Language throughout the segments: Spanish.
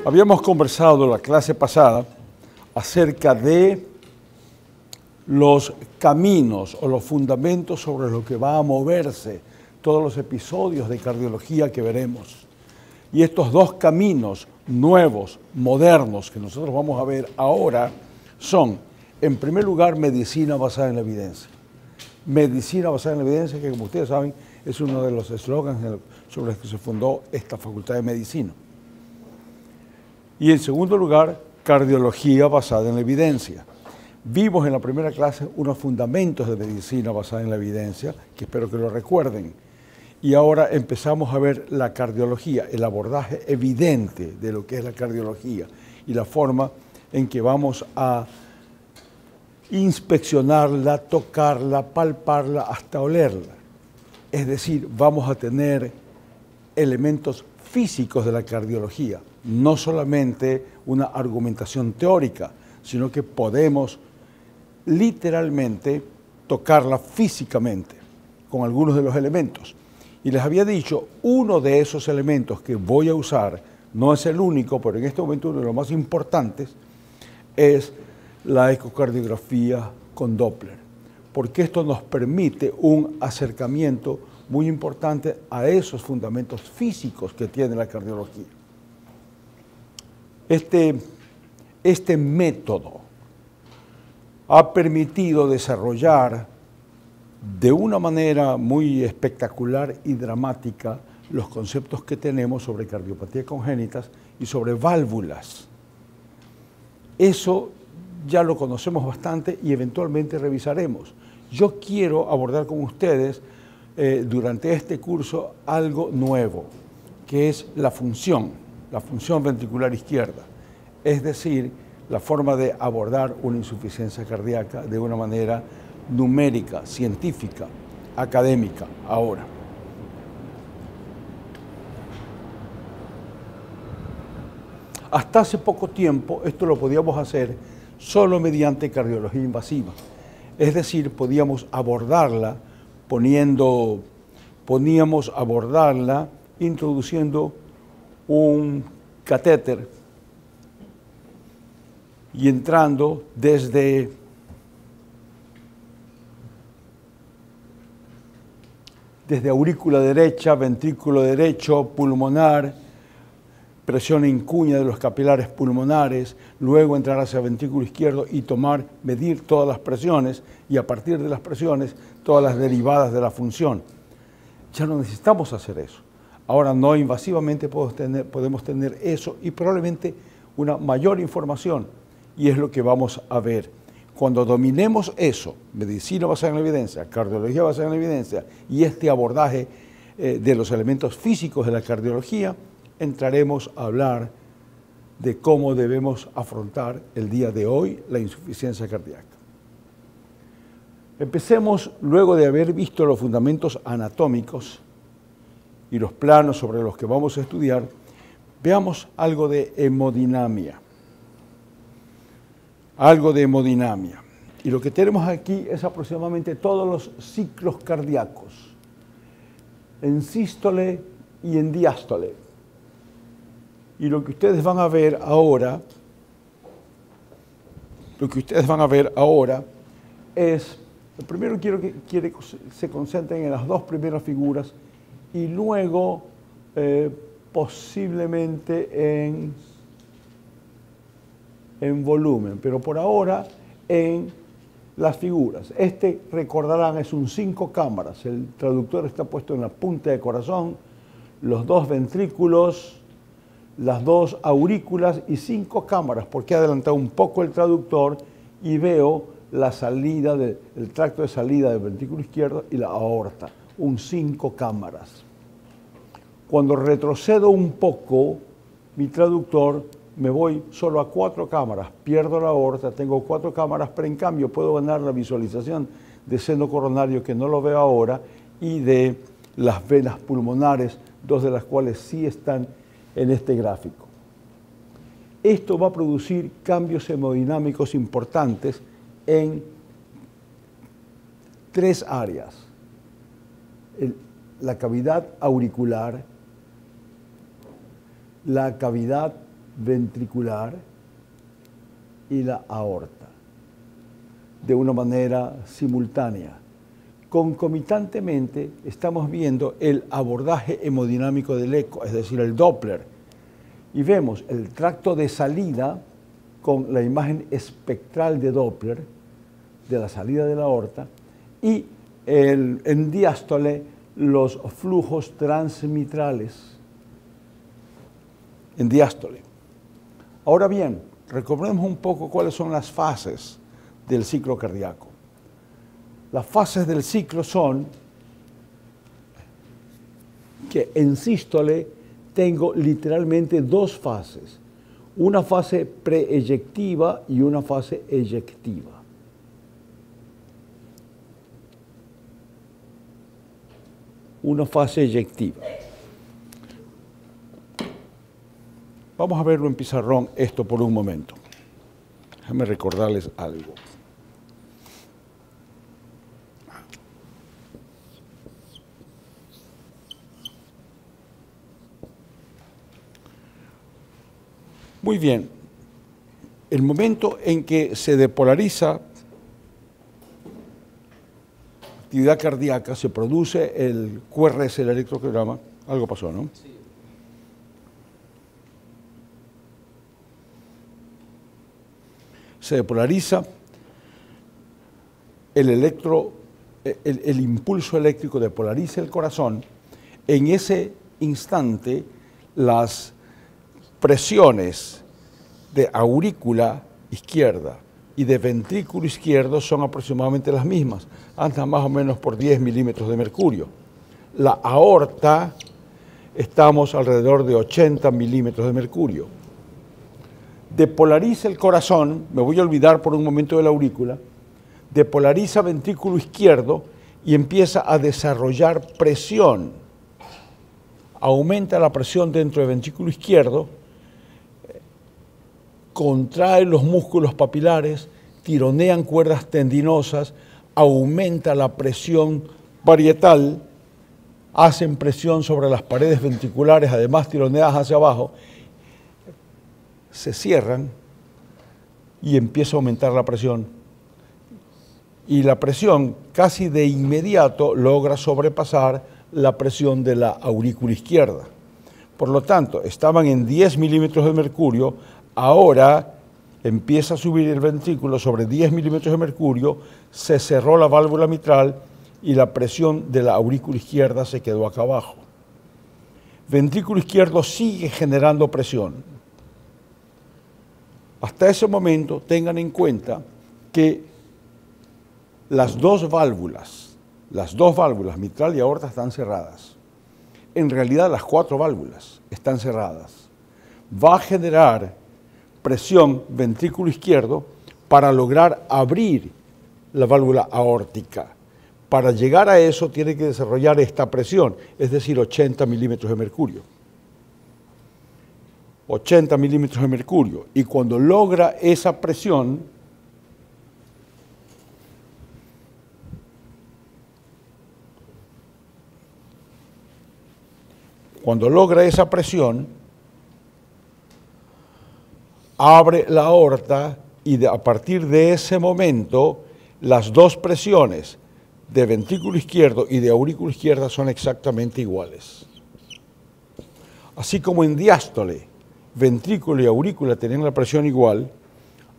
Habíamos conversado la clase pasada acerca de los caminos o los fundamentos sobre los que va a moverse todos los episodios de cardiología que veremos. Y estos dos caminos nuevos, modernos, que nosotros vamos a ver ahora, son, en primer lugar, medicina basada en la evidencia. Medicina basada en la evidencia, que como ustedes saben, es uno de los eslogans sobre los que se fundó esta Facultad de Medicina. Y en segundo lugar, cardiología basada en la evidencia. Vimos en la primera clase unos fundamentos de medicina basada en la evidencia, que espero que lo recuerden. Y ahora empezamos a ver la cardiología, el abordaje evidente de lo que es la cardiología y la forma en que vamos a inspeccionarla, tocarla, palparla, hasta olerla. Es decir, vamos a tener elementos físicos de la cardiología, no solamente una argumentación teórica, sino que podemos literalmente tocarla físicamente con algunos de los elementos. Y les había dicho, uno de esos elementos que voy a usar, no es el único, pero en este momento uno de los más importantes, es la ecocardiografía con Doppler, porque esto nos permite un acercamiento muy importante a esos fundamentos físicos que tiene la cardiología. Este método ha permitido desarrollar de una manera muy espectacular y dramática los conceptos que tenemos sobre cardiopatías congénitas y sobre válvulas. Eso ya lo conocemos bastante y eventualmente revisaremos. Yo quiero abordar con ustedes durante este curso algo nuevo, que es la función ventricular izquierda, es decir, la forma de abordar una insuficiencia cardíaca de una manera numérica, científica, académica, ahora. Hasta hace poco tiempo esto lo podíamos hacer solo mediante cardiología invasiva, es decir, podíamos abordarla introduciendo un catéter y entrando desde aurícula derecha, ventrículo derecho, pulmonar, presión en cuña de los capilares pulmonares, luego entrar hacia el ventrículo izquierdo y medir todas las presiones y a partir de las presiones todas las derivadas de la función. Ya no necesitamos hacer eso. Ahora no invasivamente podemos tener eso y probablemente una mayor información, y es lo que vamos a ver. Cuando dominemos eso, medicina basada en la evidencia, cardiología basada en la evidencia y este abordaje de los elementos físicos de la cardiología, entraremos a hablar de cómo debemos afrontar el día de hoy la insuficiencia cardíaca. Empecemos, luego de haber visto los fundamentos anatómicos y los planos sobre los que vamos a estudiar, veamos algo de hemodinamia. Y lo que tenemos aquí es aproximadamente todos los ciclos cardíacos, en sístole y en diástole. Y lo que ustedes van a ver ahora, es, primero quiero que se concentren en las dos primeras figuras y luego posiblemente en volumen, pero por ahora en las figuras. Recordarán, es un 5 cámaras, el traductor está puesto en la punta del corazón, los dos ventrículos, las dos aurículas y 5 cámaras, porque he adelantado un poco el traductor y veo la salida el tracto de salida del ventrículo izquierdo y la aorta, un 5 cámaras. Cuando retrocedo un poco, mi traductor, me voy solo a 4 cámaras, pierdo la aorta, tengo 4 cámaras, pero en cambio puedo ganar la visualización de seno coronario, que no lo veo ahora, y de las venas pulmonares, 2 de las cuales sí están en este gráfico. Esto va a producir cambios hemodinámicos importantes en 3 áreas. La cavidad auricular, la cavidad ventricular y la aorta de una manera simultánea. Concomitantemente estamos viendo el abordaje hemodinámico del eco, es decir, el Doppler, y vemos el tracto de salida con la imagen espectral de Doppler de la salida de la aorta y en diástole los flujos transmitrales en diástole. Ahora bien, recordemos un poco cuáles son las fases del ciclo cardíaco. Las fases del ciclo son que en sístole tengo literalmente dos fases, una fase preeyectiva y una fase eyectiva. Una fase eyectiva. Vamos a verlo en pizarrón esto por un momento. Déjame recordarles algo. Muy bien, el momento en que se depolariza actividad cardíaca, se produce el QRS, el electrocardiograma, algo pasó, ¿no? Sí. Se depolariza el impulso eléctrico depolariza el corazón. En ese instante, las presiones de aurícula izquierda y de ventrículo izquierdo son aproximadamente las mismas, andan más o menos por 10 milímetros de mercurio. La aorta, estamos alrededor de 80 milímetros de mercurio. Depolariza el corazón, me voy a olvidar por un momento de la aurícula, depolariza ventrículo izquierdo y empieza a desarrollar presión. Aumenta la presión dentro del ventrículo izquierdo, contrae los músculos papilares, tironean cuerdas tendinosas, aumenta la presión parietal, hacen presión sobre las paredes ventriculares, además tironeadas hacia abajo, se cierran y empieza a aumentar la presión. Y la presión casi de inmediato logra sobrepasar la presión de la aurícula izquierda. Por lo tanto, estaban en 10 milímetros de mercurio, ahora empieza a subir el ventrículo sobre 10 milímetros de mercurio, se cerró la válvula mitral y la presión de la aurícula izquierda se quedó acá abajo. Ventrículo izquierdo sigue generando presión. Hasta ese momento tengan en cuenta que las dos válvulas mitral y aorta están cerradas. En realidad las 4 válvulas están cerradas. Va a generar presión ventrículo izquierdo para lograr abrir la válvula aórtica. Para llegar a eso tiene que desarrollar esta presión, es decir, 80 milímetros de mercurio. 80 milímetros de mercurio. Y cuando logra esa presión, abre la aorta y a partir de ese momento las dos presiones de ventrículo izquierdo y de aurícula izquierda son exactamente iguales. Así como en diástole, ventrículo y aurícula tenían la presión igual,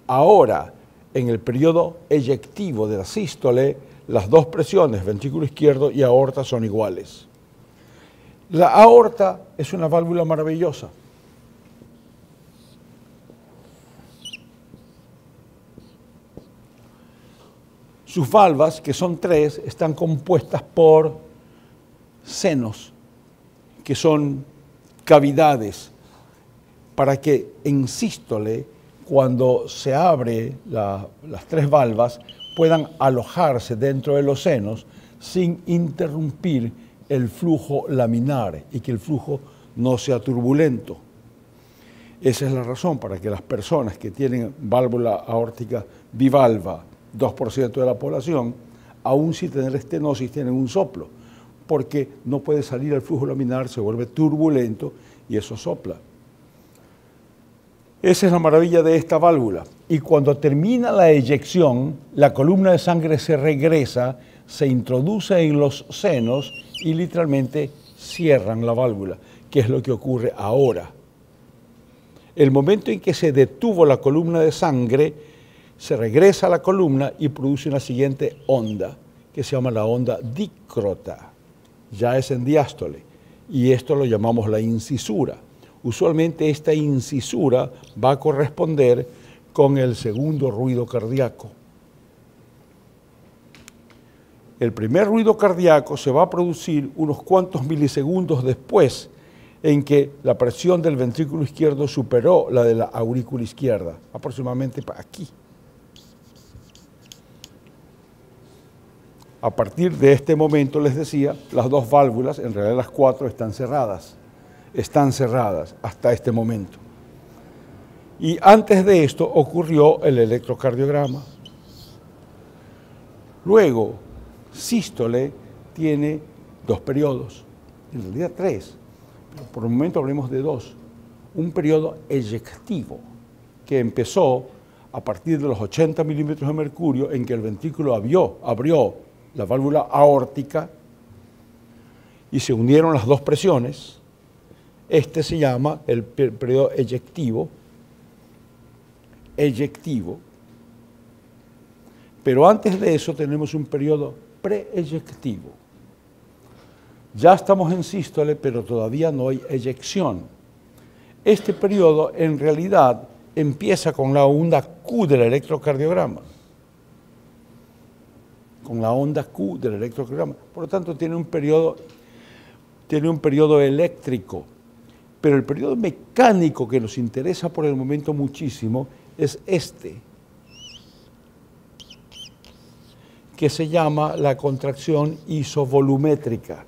ahora en el periodo eyectivo de la sístole, las dos presiones, ventrículo izquierdo y aorta, son iguales. La aorta es una válvula maravillosa. Sus valvas, que son 3, están compuestas por senos, que son cavidades, para que en sístole, cuando se abre las 3 valvas, puedan alojarse dentro de los senos sin interrumpir el flujo laminar y que el flujo no sea turbulento. Esa es la razón para que las personas que tienen válvula aórtica bivalva, 2% de la población, aún sin tener estenosis, tienen un soplo, porque no puede salir el flujo laminar, se vuelve turbulento y eso sopla. Esa es la maravilla de esta válvula. Y cuando termina la eyección, la columna de sangre se regresa, se introduce en los senos y literalmente cierran la válvula, que es lo que ocurre ahora. El momento en que se detuvo la columna de sangre, se regresa a la columna y produce una siguiente onda, que se llama la onda dícrota. Ya es en diástole, y esto lo llamamos la incisura. Usualmente esta incisura va a corresponder con el segundo ruido cardíaco. El primer ruido cardíaco se va a producir unos cuantos milisegundos después en que la presión del ventrículo izquierdo superó la de la aurícula izquierda, aproximadamente aquí. A partir de este momento, les decía, las dos válvulas, en realidad las cuatro, están cerradas hasta este momento. Y antes de esto ocurrió el electrocardiograma. Luego, sístole tiene dos periodos, en realidad tres, pero por el momento hablemos de dos. Un periodo eyectivo, que empezó a partir de los 80 milímetros de mercurio, en que el ventrículo abrió la válvula aórtica y se unieron las dos presiones. Este se llama el periodo eyectivo, pero antes de eso tenemos un periodo preeyectivo. Ya estamos en sístole, pero todavía no hay eyección. Este periodo en realidad empieza con la onda Q del electrocardiograma. Por lo tanto, tiene un periodo eléctrico. Pero el periodo mecánico que nos interesa por el momento muchísimo es este, que se llama la contracción isovolumétrica.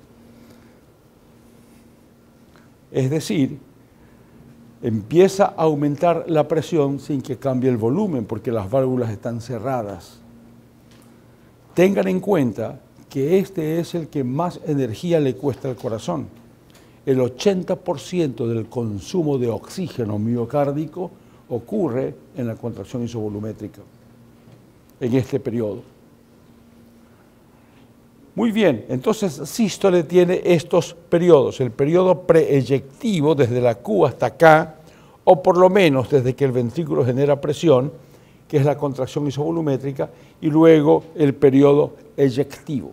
Es decir, empieza a aumentar la presión sin que cambie el volumen, porque las válvulas están cerradas. Tengan en cuenta que este es el que más energía le cuesta al corazón. El 80% del consumo de oxígeno miocárdico ocurre en la contracción isovolumétrica, en este periodo. Muy bien, entonces sístole tiene estos periodos, el periodo preeyectivo desde la Q hasta acá, o por lo menos desde que el ventrículo genera presión, que es la contracción isovolumétrica, y luego el periodo eyectivo.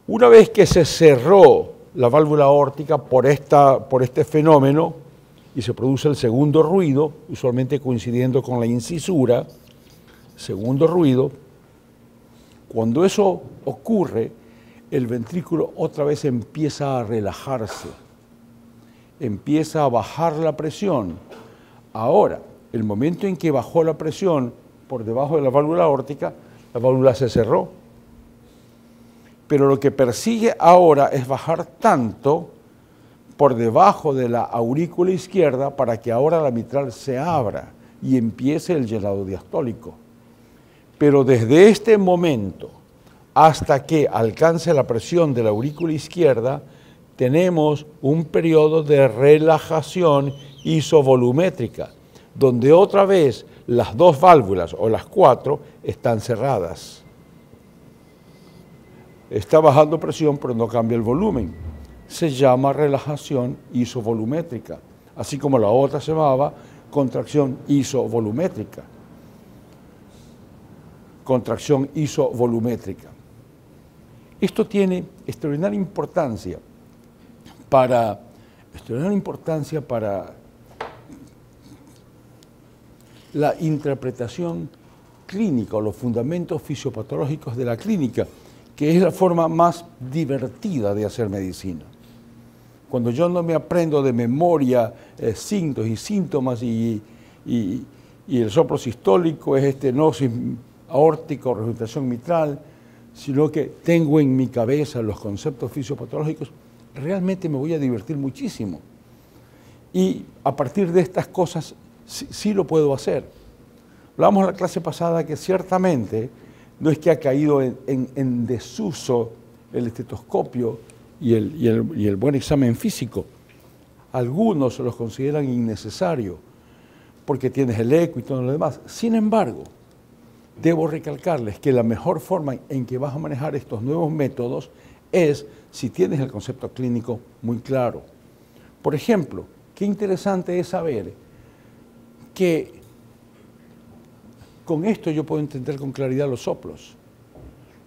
Una vez que se cerró la válvula aórtica por este fenómeno y se produce el segundo ruido, usualmente coincidiendo con la incisura, segundo ruido, cuando eso ocurre, el ventrículo otra vez empieza a relajarse, empieza a bajar la presión. Ahora, el momento en que bajó la presión por debajo de la válvula aórtica, la válvula se cerró. Pero lo que persigue ahora es bajar tanto por debajo de la aurícula izquierda para que ahora la mitral se abra y empiece el llenado diastólico. Pero desde este momento hasta que alcance la presión de la aurícula izquierda, tenemos un periodo de relajación isovolumétrica, donde otra vez las dos válvulas o las cuatro están cerradas. Está bajando presión, pero no cambia el volumen. Se llama relajación isovolumétrica, así como la otra se llamaba contracción isovolumétrica. Contracción isovolumétrica. Esto tiene extraordinaria importancia para la interpretación clínica o los fundamentos fisiopatológicos de la clínica, que es la forma más divertida de hacer medicina. Cuando yo no me aprendo de memoria signos y síntomas y el soplo sistólico es estenosis aórtica o regurgitación mitral, sino que tengo en mi cabeza los conceptos fisiopatológicos, realmente me voy a divertir muchísimo. Y a partir de estas cosas sí lo puedo hacer. Hablamos en la clase pasada que ciertamente no es que ha caído en desuso el estetoscopio y el buen examen físico. Algunos los consideran innecesario, porque tienes el eco y todo lo demás. Sin embargo, debo recalcarles que la mejor forma en que vas a manejar estos nuevos métodos es si tienes el concepto clínico muy claro. Por ejemplo, qué interesante es saber que con esto yo puedo entender con claridad los soplos.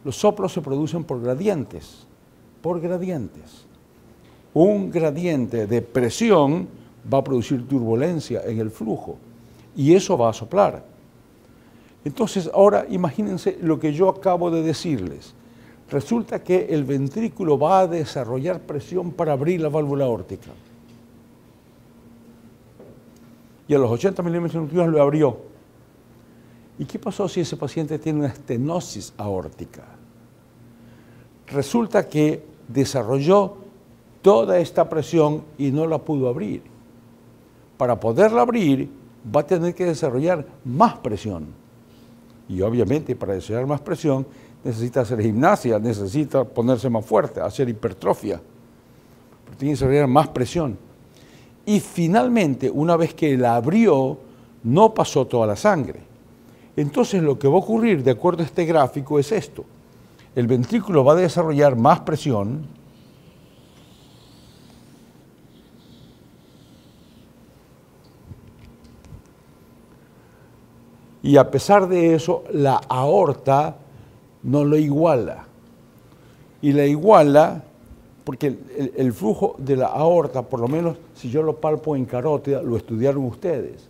Los soplos se producen por gradientes, Un gradiente de presión va a producir turbulencia en el flujo y eso va a soplar. Entonces, ahora imagínense lo que yo acabo de decirles. Resulta que el ventrículo va a desarrollar presión para abrir la válvula aórtica. Y a los 80 milímetros lo abrió. ¿Y qué pasó si ese paciente tiene una estenosis aórtica? Resulta que desarrolló toda esta presión y no la pudo abrir. Para poderla abrir, va a tener que desarrollar más presión. Y obviamente para desarrollar más presión necesita hacer gimnasia, necesita ponerse más fuerte, hacer hipertrofia. Pero tiene que desarrollar más presión. Y finalmente, una vez que la abrió, no pasó toda la sangre. Entonces lo que va a ocurrir, de acuerdo a este gráfico, es esto. El ventrículo va a desarrollar más presión, y a pesar de eso, la aorta no lo iguala. Y la iguala porque el flujo de la aorta, por lo menos si yo lo palpo en carótida, lo estudiaron ustedes.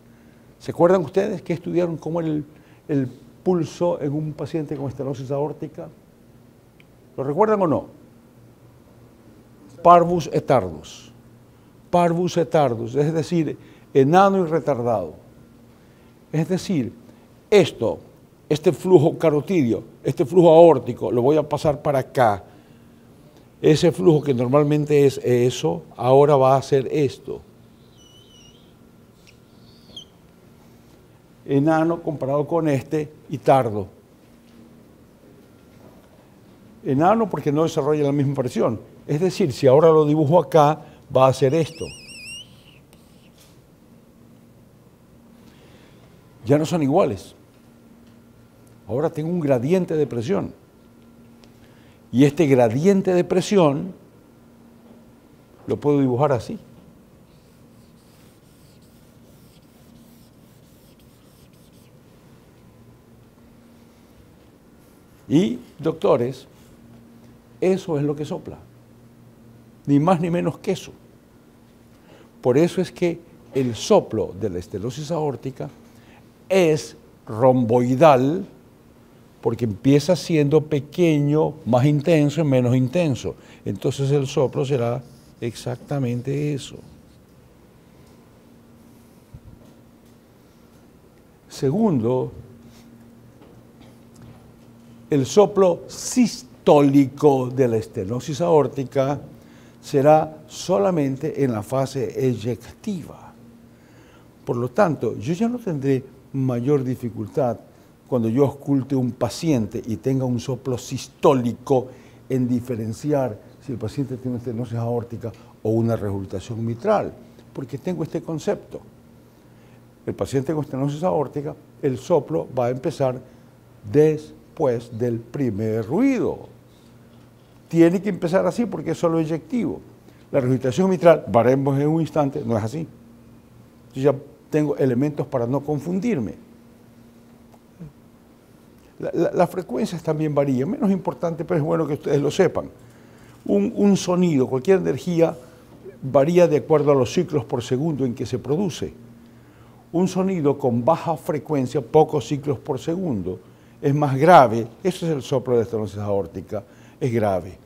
¿Se acuerdan ustedes que estudiaron cómo era el pulso en un paciente con estenosis aórtica? ¿Lo recuerdan o no? Parvus et tardus. Parvus et tardus, es decir, enano y retardado. Es decir, este flujo carotidio, este flujo aórtico, lo voy a pasar para acá. Ese flujo que normalmente es eso, ahora va a ser esto. Enano comparado con este y tardo. Enano porque no desarrolla la misma presión. Es decir, si ahora lo dibujo acá, va a ser esto. Ya no son iguales. Ahora tengo un gradiente de presión. Y este gradiente de presión lo puedo dibujar así. Y, doctores, eso es lo que sopla. Ni más ni menos que eso. Por eso es que el soplo de la estenosis aórtica es romboidal, porque empieza siendo pequeño, más intenso y menos intenso. Entonces el soplo será exactamente eso. Segundo, el soplo sistólico de la estenosis aórtica será solamente en la fase eyectiva. Por lo tanto, yo ya no tendré mayor dificultad cuando yo ausculte un paciente y tenga un soplo sistólico en diferenciar si el paciente tiene una estenosis aórtica o una regurgitación mitral, porque tengo este concepto. El paciente con estenosis aórtica, el soplo va a empezar después del primer ruido. Tiene que empezar así porque es solo eyectivo. La regurgitación mitral, veremos en un instante, no es así. Yo ya tengo elementos para no confundirme. Las frecuencias también varían, menos importante, pero es bueno que ustedes lo sepan. Un sonido, cualquier energía, varía de acuerdo a los ciclos por segundo en que se produce. Un sonido con baja frecuencia, pocos ciclos por segundo, es más grave. Eso es el soplo de estenosis aórtica, es grave.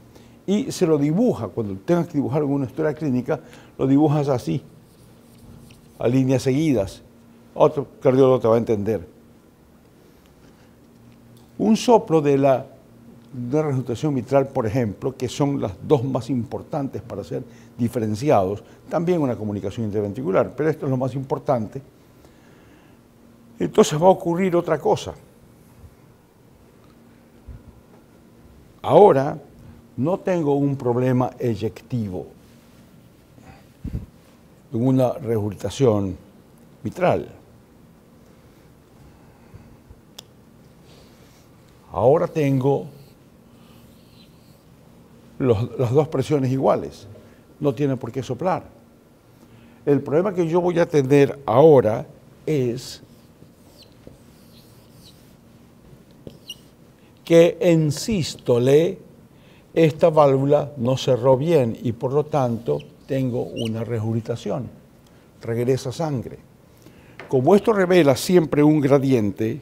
Y se lo dibuja, cuando tengas que dibujar en una historia clínica, lo dibujas así, a líneas seguidas. Otro cardiólogo te va a entender. Un soplo de la regurgitación mitral, por ejemplo, que son las dos más importantes para ser diferenciados, también una comunicación interventricular, pero esto es lo más importante. Entonces va a ocurrir otra cosa. Ahora no tengo un problema eyectivo en una regurgitación mitral. ahora tengo las dos presiones iguales. No tiene por qué soplar. El problema que yo voy a tener ahora es que en sístole esta válvula no cerró bien y por lo tanto tengo una regurgitación, regresa sangre. Como esto revela siempre un gradiente,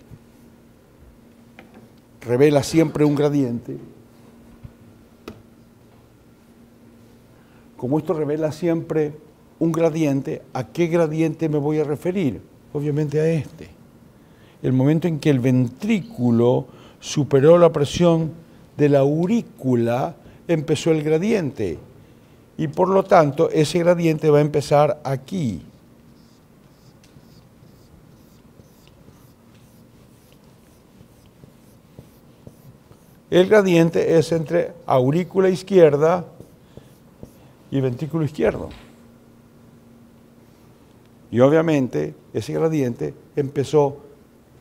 como esto revela siempre un gradiente, ¿a qué gradiente me voy a referir? Obviamente a este. El momento en que el ventrículo superó la presión de la aurícula, empezó el gradiente. Y por lo tanto, ese gradiente va a empezar aquí. El gradiente es entre aurícula izquierda y ventrículo izquierdo. Y obviamente ese gradiente empezó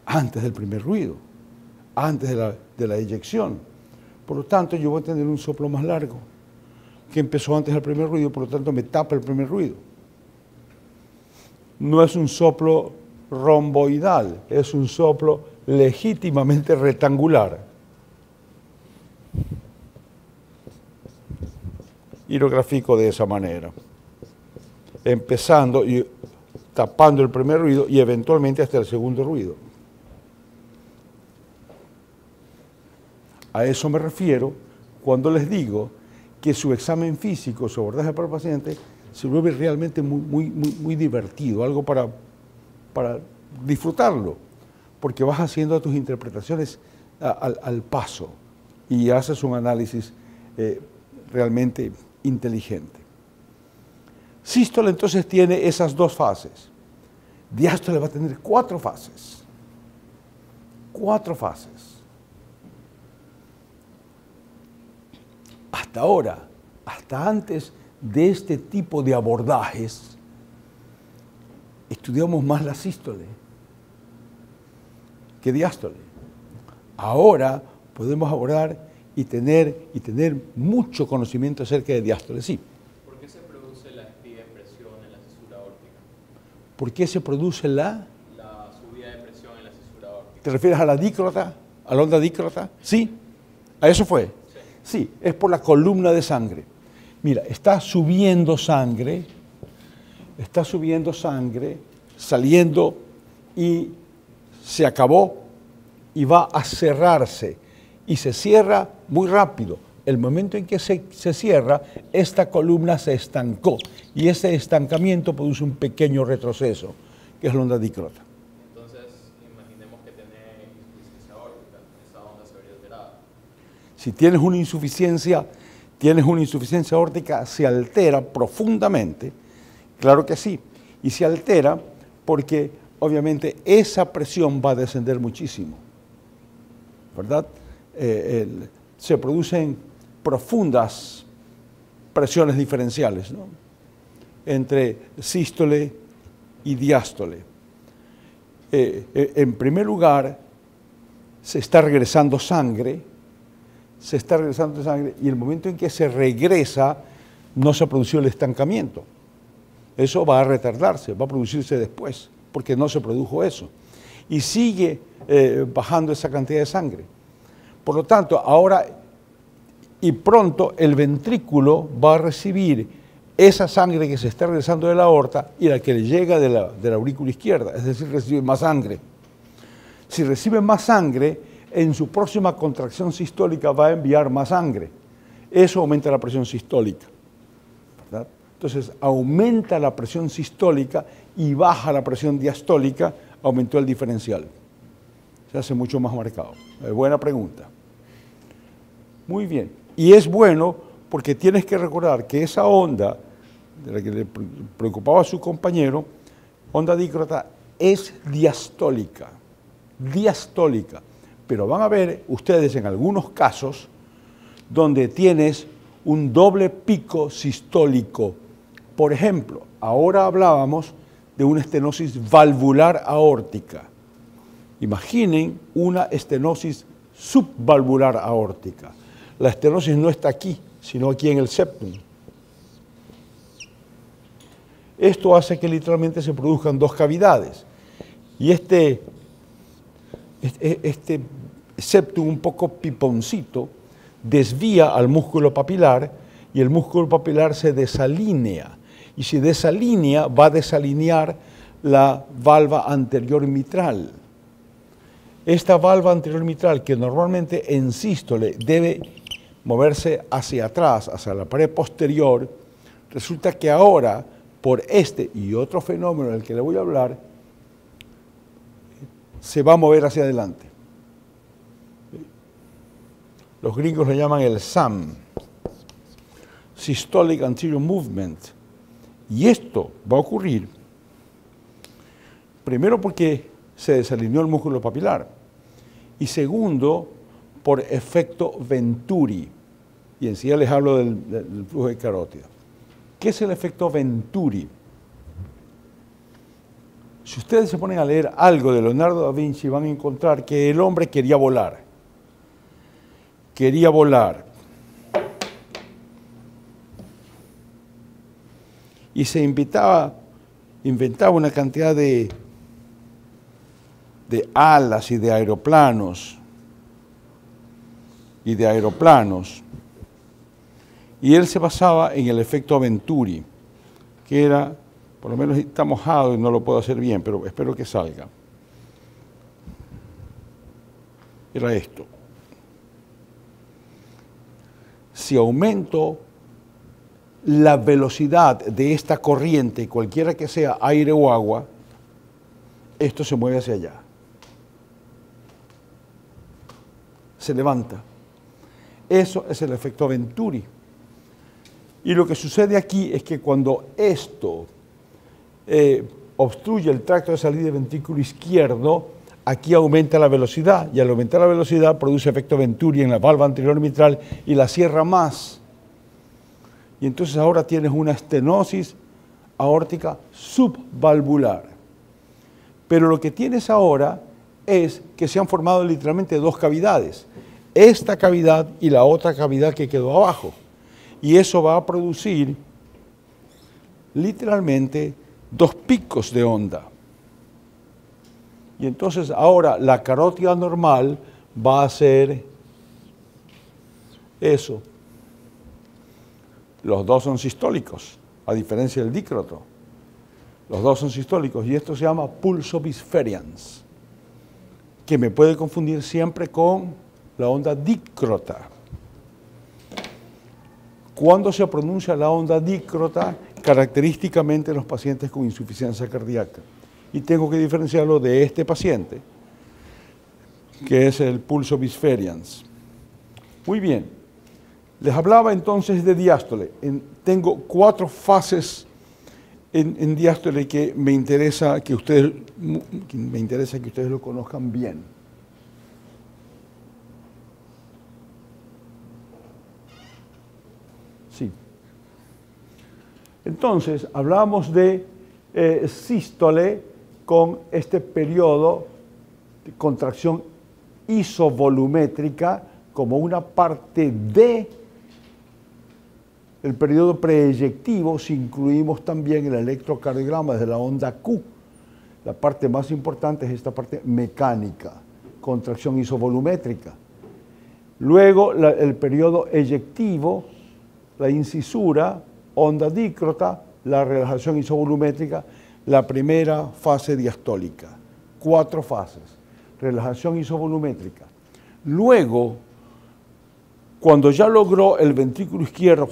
antes del primer ruido, antes de la eyección. Por lo tanto, yo voy a tener un soplo más largo, que empezó antes del primer ruido, por lo tanto me tapa el primer ruido. No es un soplo romboidal, es un soplo legítimamente rectangular. Y lo grafico de esa manera, empezando y tapando el primer ruido y eventualmente hasta el segundo ruido. A eso me refiero cuando les digo que su examen físico, su abordaje para el paciente, se vuelve realmente muy divertido, algo para disfrutarlo, porque vas haciendo tus interpretaciones al paso y haces un análisis realmente inteligente. Sístole entonces tiene esas dos fases. Diástole va a tener 4 fases. 4 fases. Hasta ahora, hasta antes de este tipo de abordajes, estudiamos más la sístole que diástole. Ahora podemos abordar y tener mucho conocimiento acerca de diástole. Sí. ¿Por qué se produce la subida de presión en la cisura aórtica? ¿Por qué se produce la subida de presión en la cisura aórtica? ¿Te refieres a la dícrota? ¿A la onda dícrota? Sí. ¿A eso fue? Sí, es por la columna de sangre. Mira, está subiendo sangre, saliendo y se acabó y va a cerrarse. Y se cierra muy rápido. El momento en que se cierra, esta columna se estancó. Y ese estancamiento produce un pequeño retroceso, que es la onda dícrota. Entonces, imaginemos que tiene insuficiencia aórtica. Esa onda se vería alterada. Si tienes una insuficiencia aórtica, se altera profundamente. Claro que sí. Y se altera porque, obviamente, esa presión va a descender muchísimo. ¿Verdad? Se producen profundas presiones diferenciales, ¿no?, entre sístole y diástole. En primer lugar, se está regresando sangre, y el momento en que se regresa no se produció el estancamiento. Eso va a retardarse, va a producirse después, porque no se produjo eso. Y sigue bajando esa cantidad de sangre. Por lo tanto, ahora y pronto el ventrículo va a recibir esa sangre que se está regresando de la aorta y la que le llega de la aurícula izquierda, es decir, recibe más sangre. Si recibe más sangre, en su próxima contracción sistólica va a enviar más sangre. Eso aumenta la presión sistólica, ¿verdad? Entonces, aumenta la presión sistólica y baja la presión diastólica, aumentó el diferencial. Se hace mucho más marcado. Buena pregunta. Muy bien. Y es bueno porque tienes que recordar que esa onda de la que le preocupaba a su compañero, onda dícrota, es diastólica. Diastólica. Pero van a ver ustedes en algunos casos donde tienes un doble pico sistólico. Por ejemplo, ahora hablábamos de una estenosis valvular aórtica. Imaginen una estenosis subvalvular aórtica. La estenosis no está aquí, sino aquí en el septum. Esto hace que literalmente se produzcan dos cavidades. Y este septum un poco piponcito desvía al músculo papilar y el músculo papilar se desalinea. Y si desalinea, va a desalinear la valva anterior mitral. Esta valva anterior mitral, que normalmente en sístole debe moverse hacia atrás, hacia la pared posterior, resulta que ahora, por este y otro fenómeno del que le voy a hablar, se va a mover hacia adelante. Los gringos le llaman el SAM, Systolic Anterior Movement. Y esto va a ocurrir, primero porque se desalineó el músculo papilar, y segundo, por efecto Venturi. Y enseguida les hablo del flujo de carótida. ¿Qué es el efecto Venturi? Si ustedes se ponen a leer algo de Leonardo da Vinci, van a encontrar que el hombre quería volar. Quería volar. Y se inventaba una cantidad de alas y de aeroplanos. Y él se basaba en el efecto Venturi, que era, por lo menos está mojado y no lo puedo hacer bien, pero espero que salga. Era esto. Si aumento la velocidad de esta corriente, cualquiera que sea, aire o agua, esto se mueve hacia allá. Se levanta. Eso es el efecto Venturi. Y lo que sucede aquí es que cuando esto obstruye el tracto de salida del ventrículo izquierdo, aquí aumenta la velocidad, y al aumentar la velocidad produce efecto Venturi en la valva anterior mitral y la cierra más. Y entonces ahora tienes una estenosis aórtica subvalvular. Pero lo que tienes ahora es que se han formado literalmente dos cavidades. Esta cavidad y la otra cavidad que quedó abajo. Y eso va a producir literalmente dos picos de onda. Y entonces ahora la carótida normal va a ser eso. Los dos son sistólicos, a diferencia del dícroto. Los dos son sistólicos y esto se llama pulso bisferians, que me puede confundir siempre con la onda dícrota. Cuando se pronuncia la onda dícrota, característicamente en los pacientes con insuficiencia cardíaca. Y tengo que diferenciarlo de este paciente, que es el pulso bisferians. Muy bien. Les hablaba entonces de diástole. Tengo 4 fases en diástole que me interesa que ustedes lo conozcan bien. Sí. Entonces, hablamos de sístole con este periodo de contracción isovolumétrica como una parte de el periodo preeyectivo, si incluimos también el electrocardiograma desde la onda Q. La parte más importante es esta parte mecánica, contracción isovolumétrica. Luego el periodo eyectivo, la incisura, onda dícrota, la relajación isovolumétrica, la primera fase diastólica. 4 fases. Relajación isovolumétrica. Luego, cuando ya logró el ventrículo izquierdo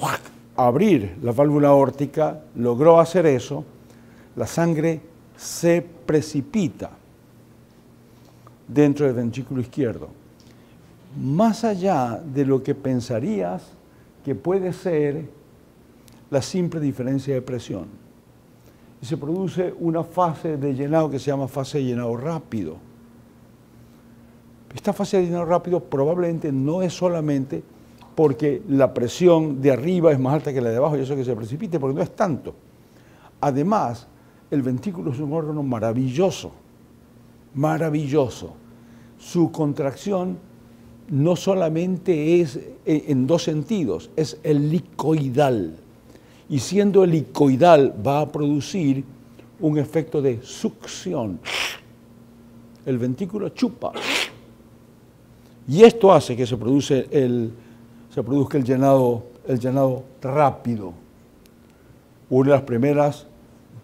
abrir la válvula aórtica, logró hacer eso, la sangre se precipita dentro del ventrículo izquierdo. Más allá de lo que pensarías que puede ser la simple diferencia de presión. Y se produce una fase de llenado que se llama fase de llenado rápido. Esta fase de llenado rápido probablemente no es solamente porque la presión de arriba es más alta que la de abajo y eso que se precipite, porque no es tanto. Además, el ventrículo es un órgano maravilloso, maravilloso. Su contracción no solamente es en dos sentidos, es helicoidal. Y siendo helicoidal va a producir un efecto de succión. El ventrículo chupa. Y esto hace que se produzca el llenado rápido. Una de las primeras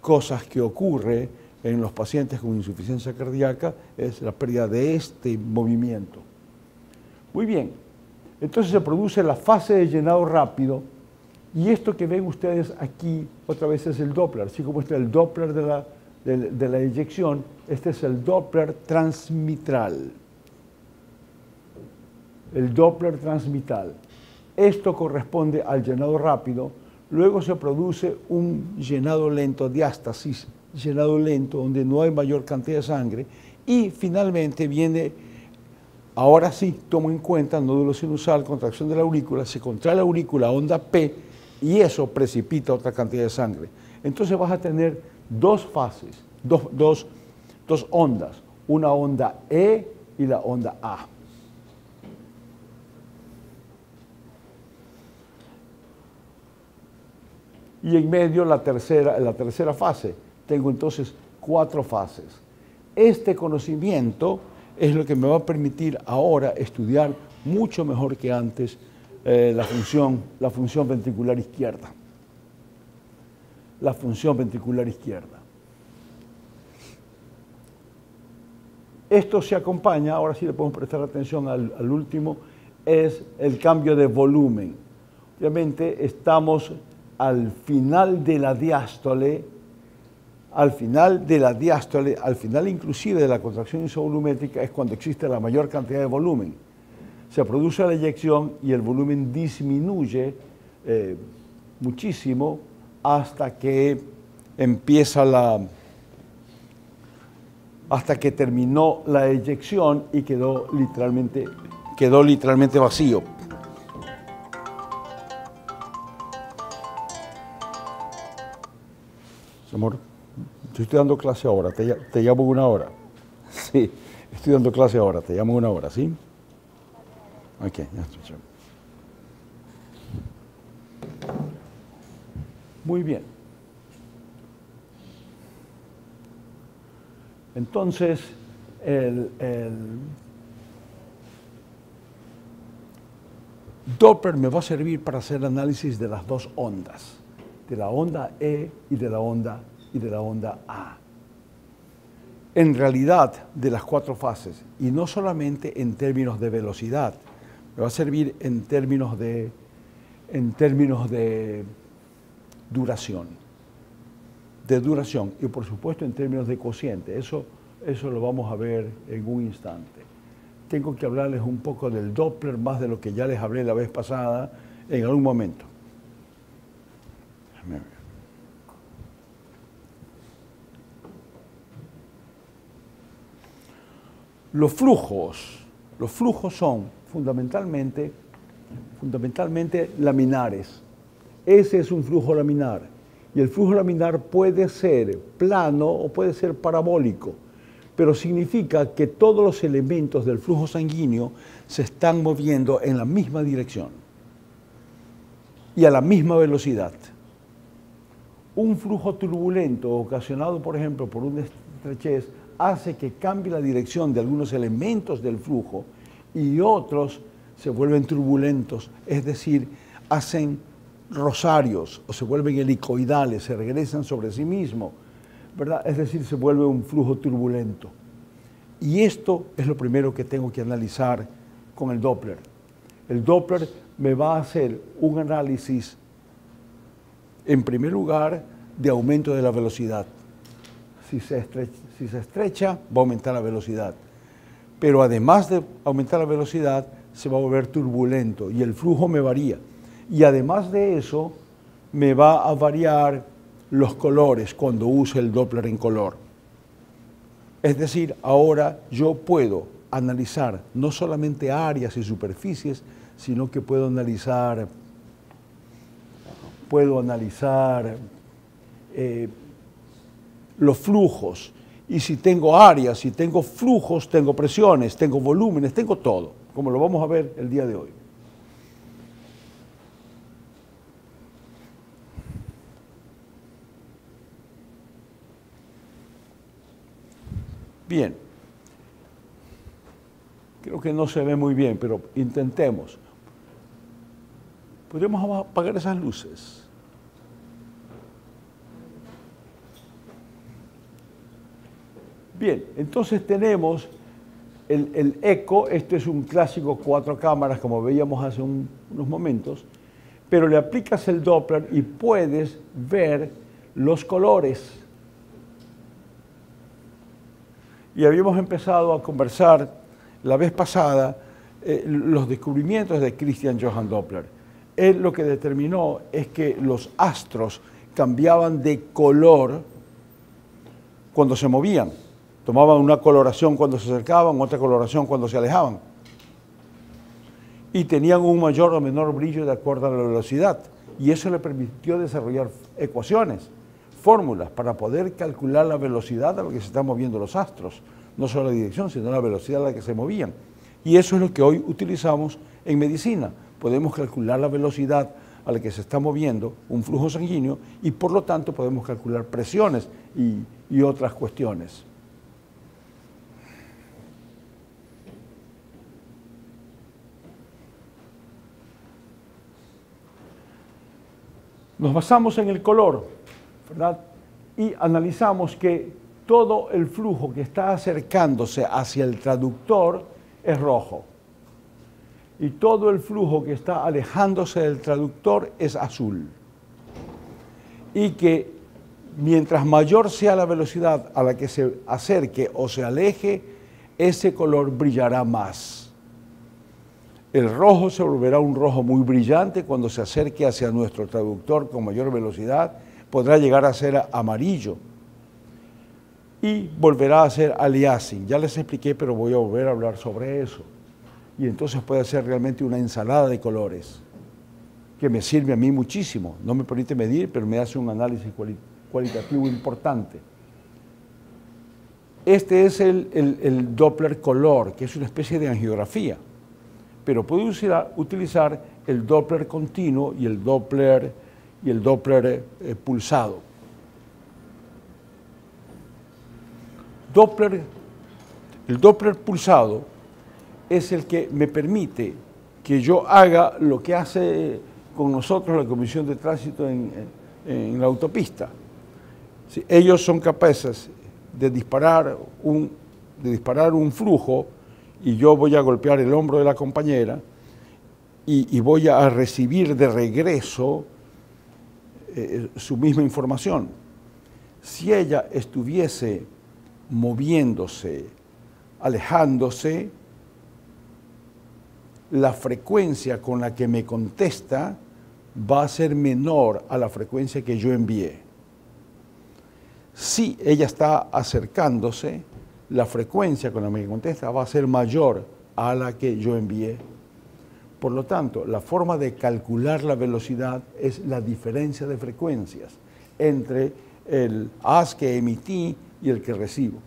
cosas que ocurre en los pacientes con insuficiencia cardíaca es la pérdida de este movimiento. Muy bien, entonces se produce la fase de llenado rápido y esto que ven ustedes aquí otra vez es el Doppler, así como este es el Doppler de la eyección, este es el Doppler transmitral. El Doppler transmitral. Esto corresponde al llenado rápido, luego se produce un llenado lento, diástasis, llenado lento, donde no hay mayor cantidad de sangre, y finalmente viene, ahora sí, tomo en cuenta nódulo sinusal, contracción de la aurícula, se contrae la aurícula, onda P, y eso precipita otra cantidad de sangre. Entonces vas a tener dos fases, dos ondas, una onda E y la onda A. Y en medio la tercera fase. Tengo entonces 4 fases. Este conocimiento es lo que me va a permitir ahora estudiar mucho mejor que antes la función ventricular izquierda. La función ventricular izquierda. Esto se acompaña, ahora sí le podemos prestar atención al último, es el cambio de volumen. Obviamente estamos al final de la diástole, al final inclusive de la contracción isovolumétrica es cuando existe la mayor cantidad de volumen. Se produce la eyección y el volumen disminuye muchísimo hasta que terminó la eyección y quedó literalmente vacío. Amor, yo estoy dando clase ahora, te llamo en 1 hora. Sí, estoy dando clase ahora, te llamo en 1 hora, ¿sí? Ok, ya estoy. Muy bien. Entonces, el Doppler me va a servir para hacer análisis de las dos ondas, de la onda E y de la onda A. En realidad, de las 4 fases, y no solamente en términos de velocidad, me va a servir en términos de duración, y por supuesto en términos de cociente. Eso lo vamos a ver en un instante. Tengo que hablarles un poco del Doppler, más de lo que ya les hablé la vez pasada, en algún momento. Déjame ver. Los flujos son fundamentalmente laminares. Ese es un flujo laminar. Y el flujo laminar puede ser plano o puede ser parabólico, pero significa que todos los elementos del flujo sanguíneo se están moviendo en la misma dirección y a la misma velocidad. Un flujo turbulento ocasionado, por ejemplo, por una estrechez, hace que cambie la dirección de algunos elementos del flujo y otros se vuelven turbulentos, es decir, hacen rosarios o se vuelven helicoidales, se regresan sobre sí mismos, ¿verdad? Es decir, se vuelve un flujo turbulento. Y esto es lo primero que tengo que analizar con el Doppler. El Doppler me va a hacer un análisis, en primer lugar, de aumento de la velocidad. Si se estrecha, va a aumentar la velocidad. Pero además de aumentar la velocidad, se va a volver turbulento y el flujo me varía. Y además de eso, me va a variar los colores cuando use el Doppler en color. Es decir, ahora yo puedo analizar no solamente áreas y superficies, sino que puedo analizar los flujos. Y si tengo áreas, si tengo flujos, tengo presiones, tengo volúmenes, tengo todo. como lo vamos a ver el día de hoy. Bien, creo que no se ve muy bien, pero intentemos. ¿Podríamos apagar esas luces? Bien, entonces tenemos el eco. Este es un clásico 4 cámaras, como veíamos hace unos momentos, pero le aplicas el Doppler y puedes ver los colores. Y habíamos empezado a conversar la vez pasada los descubrimientos de Christian Johann Doppler. Él lo que determinó es que los astros cambiaban de color cuando se movían. Tomaban una coloración cuando se acercaban, otra coloración cuando se alejaban. Y tenían un mayor o menor brillo de acuerdo a la velocidad. Y eso le permitió desarrollar ecuaciones, fórmulas para poder calcular la velocidad a la que se están moviendo los astros. No solo la dirección, sino la velocidad a la que se movían. Y eso es lo que hoy utilizamos en medicina. Podemos calcular la velocidad a la que se está moviendo un flujo sanguíneo y por lo tanto podemos calcular presiones y otras cuestiones. Nos basamos en el color, ¿verdad? Y analizamos que todo el flujo que está acercándose hacia el traductor es rojo. Y todo el flujo que está alejándose del traductor es azul. Y que mientras mayor sea la velocidad a la que se acerque o se aleje, ese color brillará más. El rojo se volverá un rojo muy brillante cuando se acerque hacia nuestro traductor con mayor velocidad, podrá llegar a ser amarillo y volverá a ser aliasing. Ya les expliqué, pero voy a volver a hablar sobre eso. Y entonces puede ser realmente una ensalada de colores que me sirve a mí muchísimo. No me permite medir, pero me hace un análisis cualitativo importante. Este es el Doppler color, que es una especie de angiografía. Pero puede utilizar el Doppler continuo y el Doppler pulsado. El Doppler pulsado es el que me permite que yo haga lo que hace con nosotros la Comisión de Tránsito en la autopista. Sí, ellos son capaces de disparar un flujo y yo voy a golpear el hombro de la compañera y voy a recibir de regreso su misma información. Si ella estuviese moviéndose, alejándose, la frecuencia con la que me contesta va a ser menor a la frecuencia que yo envié. Si ella está acercándose, la frecuencia con la que me contesta va a ser mayor a la que yo envié. Por lo tanto, la forma de calcular la velocidad es la diferencia de frecuencias entre el haz que emití y el que recibo.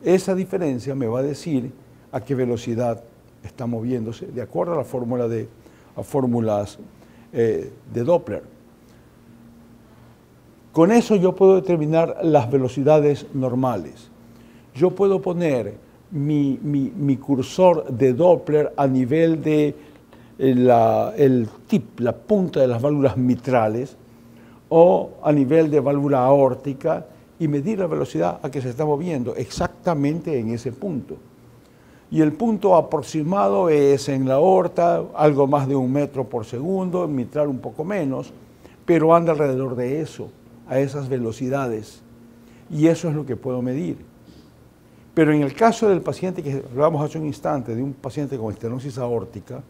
Esa diferencia me va a decir a qué velocidad está moviéndose, de acuerdo a la fórmula a fórmulas de Doppler. Con eso yo puedo determinar las velocidades normales. Yo puedo poner mi cursor de Doppler a nivel de la punta de las válvulas mitrales o a nivel de válvula aórtica y medir la velocidad a que se está moviendo exactamente en ese punto. Y el punto aproximado es en la aorta algo más de 1 metro por segundo, en mitral un poco menos, pero anda alrededor de eso, a esas velocidades. Y eso es lo que puedo medir. Pero en el caso del paciente que hablábamos hace un instante, de un paciente con estenosis aórtica,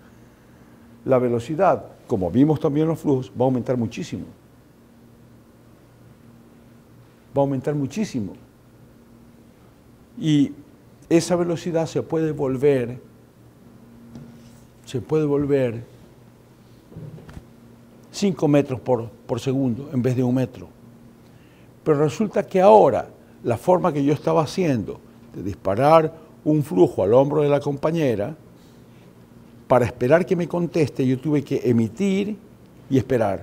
la velocidad, como vimos también en los flujos, va a aumentar muchísimo. Va a aumentar muchísimo. Y esa velocidad se puede volver 5 metros por segundo en vez de 1 metro. Pero resulta que ahora la forma que yo estaba haciendo de disparar un flujo al hombro de la compañera para esperar que me conteste, yo tuve que emitir y esperar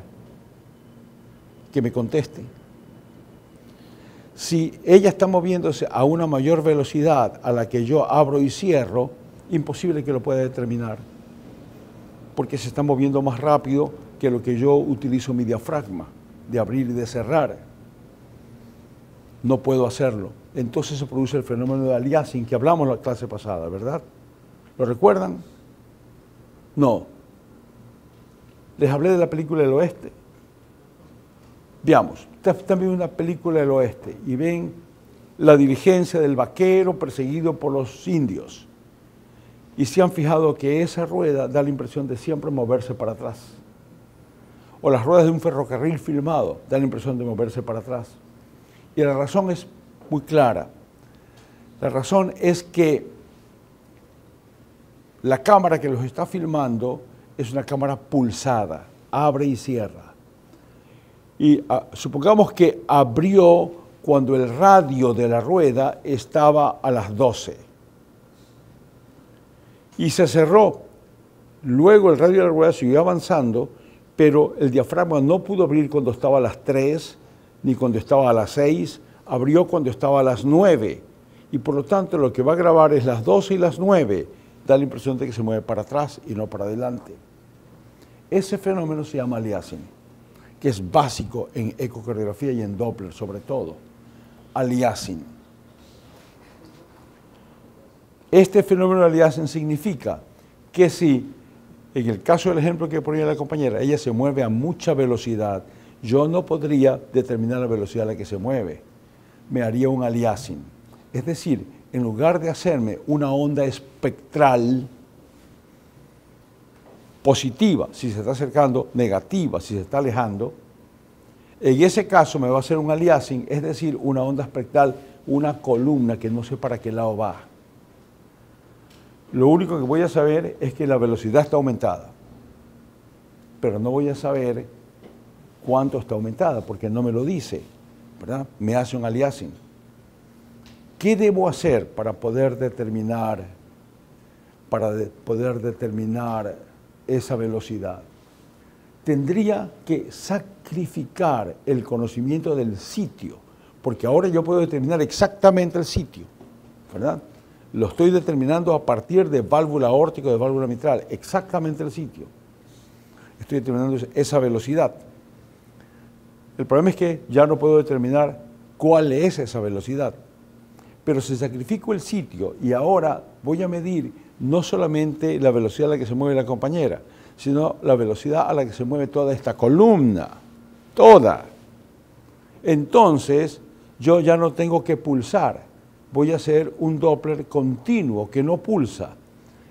que me conteste. Si ella está moviéndose a una mayor velocidad a la que yo abro y cierro, imposible que lo pueda determinar, porque se está moviendo más rápido que lo que yo utilizo mi diafragma, de abrir y de cerrar. No puedo hacerlo. Entonces se produce el fenómeno de aliasing que hablamos en la clase pasada, ¿verdad? ¿Lo recuerdan? No. Les hablé de la película del oeste. Veamos, también una película del oeste y ven la diligencia del vaquero perseguido por los indios. Y se han fijado que esa rueda da la impresión de siempre moverse para atrás. O las ruedas de un ferrocarril filmado dan la impresión de moverse para atrás. Y la razón es muy clara. La razón es que la cámara que los está filmando es una cámara pulsada, abre y cierra. Y supongamos que abrió cuando el radio de la rueda estaba a las 12 y se cerró. Luego el radio de la rueda siguió avanzando, pero el diafragma no pudo abrir cuando estaba a las 3 ni cuando estaba a las 6, abrió cuando estaba a las 9 y por lo tanto lo que va a grabar es las 12 y las 9, da la impresión de que se mueve para atrás y no para adelante. Ese fenómeno se llama aliasing, que es básico en ecocardiografía y en Doppler sobre todo, aliasing. Este fenómeno de aliasing significa que si, en el caso del ejemplo que ponía la compañera, ella se mueve a mucha velocidad, yo no podría determinar la velocidad a la que se mueve, me haría un aliasing. Es decir, en lugar de hacerme una onda espectral positiva, si se está acercando, negativa, si se está alejando, en ese caso me va a hacer un aliasing, es decir, una onda espectral, una columna que no sé para qué lado va. Lo único que voy a saber es que la velocidad está aumentada, pero no voy a saber cuánto está aumentada, porque no me lo dice, ¿verdad? Me hace un aliasing. ¿Qué debo hacer para poder determinar esa velocidad? Tendría que sacrificar el conocimiento del sitio, porque ahora yo puedo determinar exactamente el sitio, ¿verdad? Lo estoy determinando a partir de válvula aórtica o de válvula mitral, exactamente el sitio. Estoy determinando esa velocidad. El problema es que ya no puedo determinar cuál es esa velocidad. Pero si sacrifico el sitio y ahora voy a medir no solamente la velocidad a la que se mueve la compañera, sino la velocidad a la que se mueve toda esta columna, toda. Entonces, yo ya no tengo que pulsar, voy a hacer un Doppler continuo que no pulsa,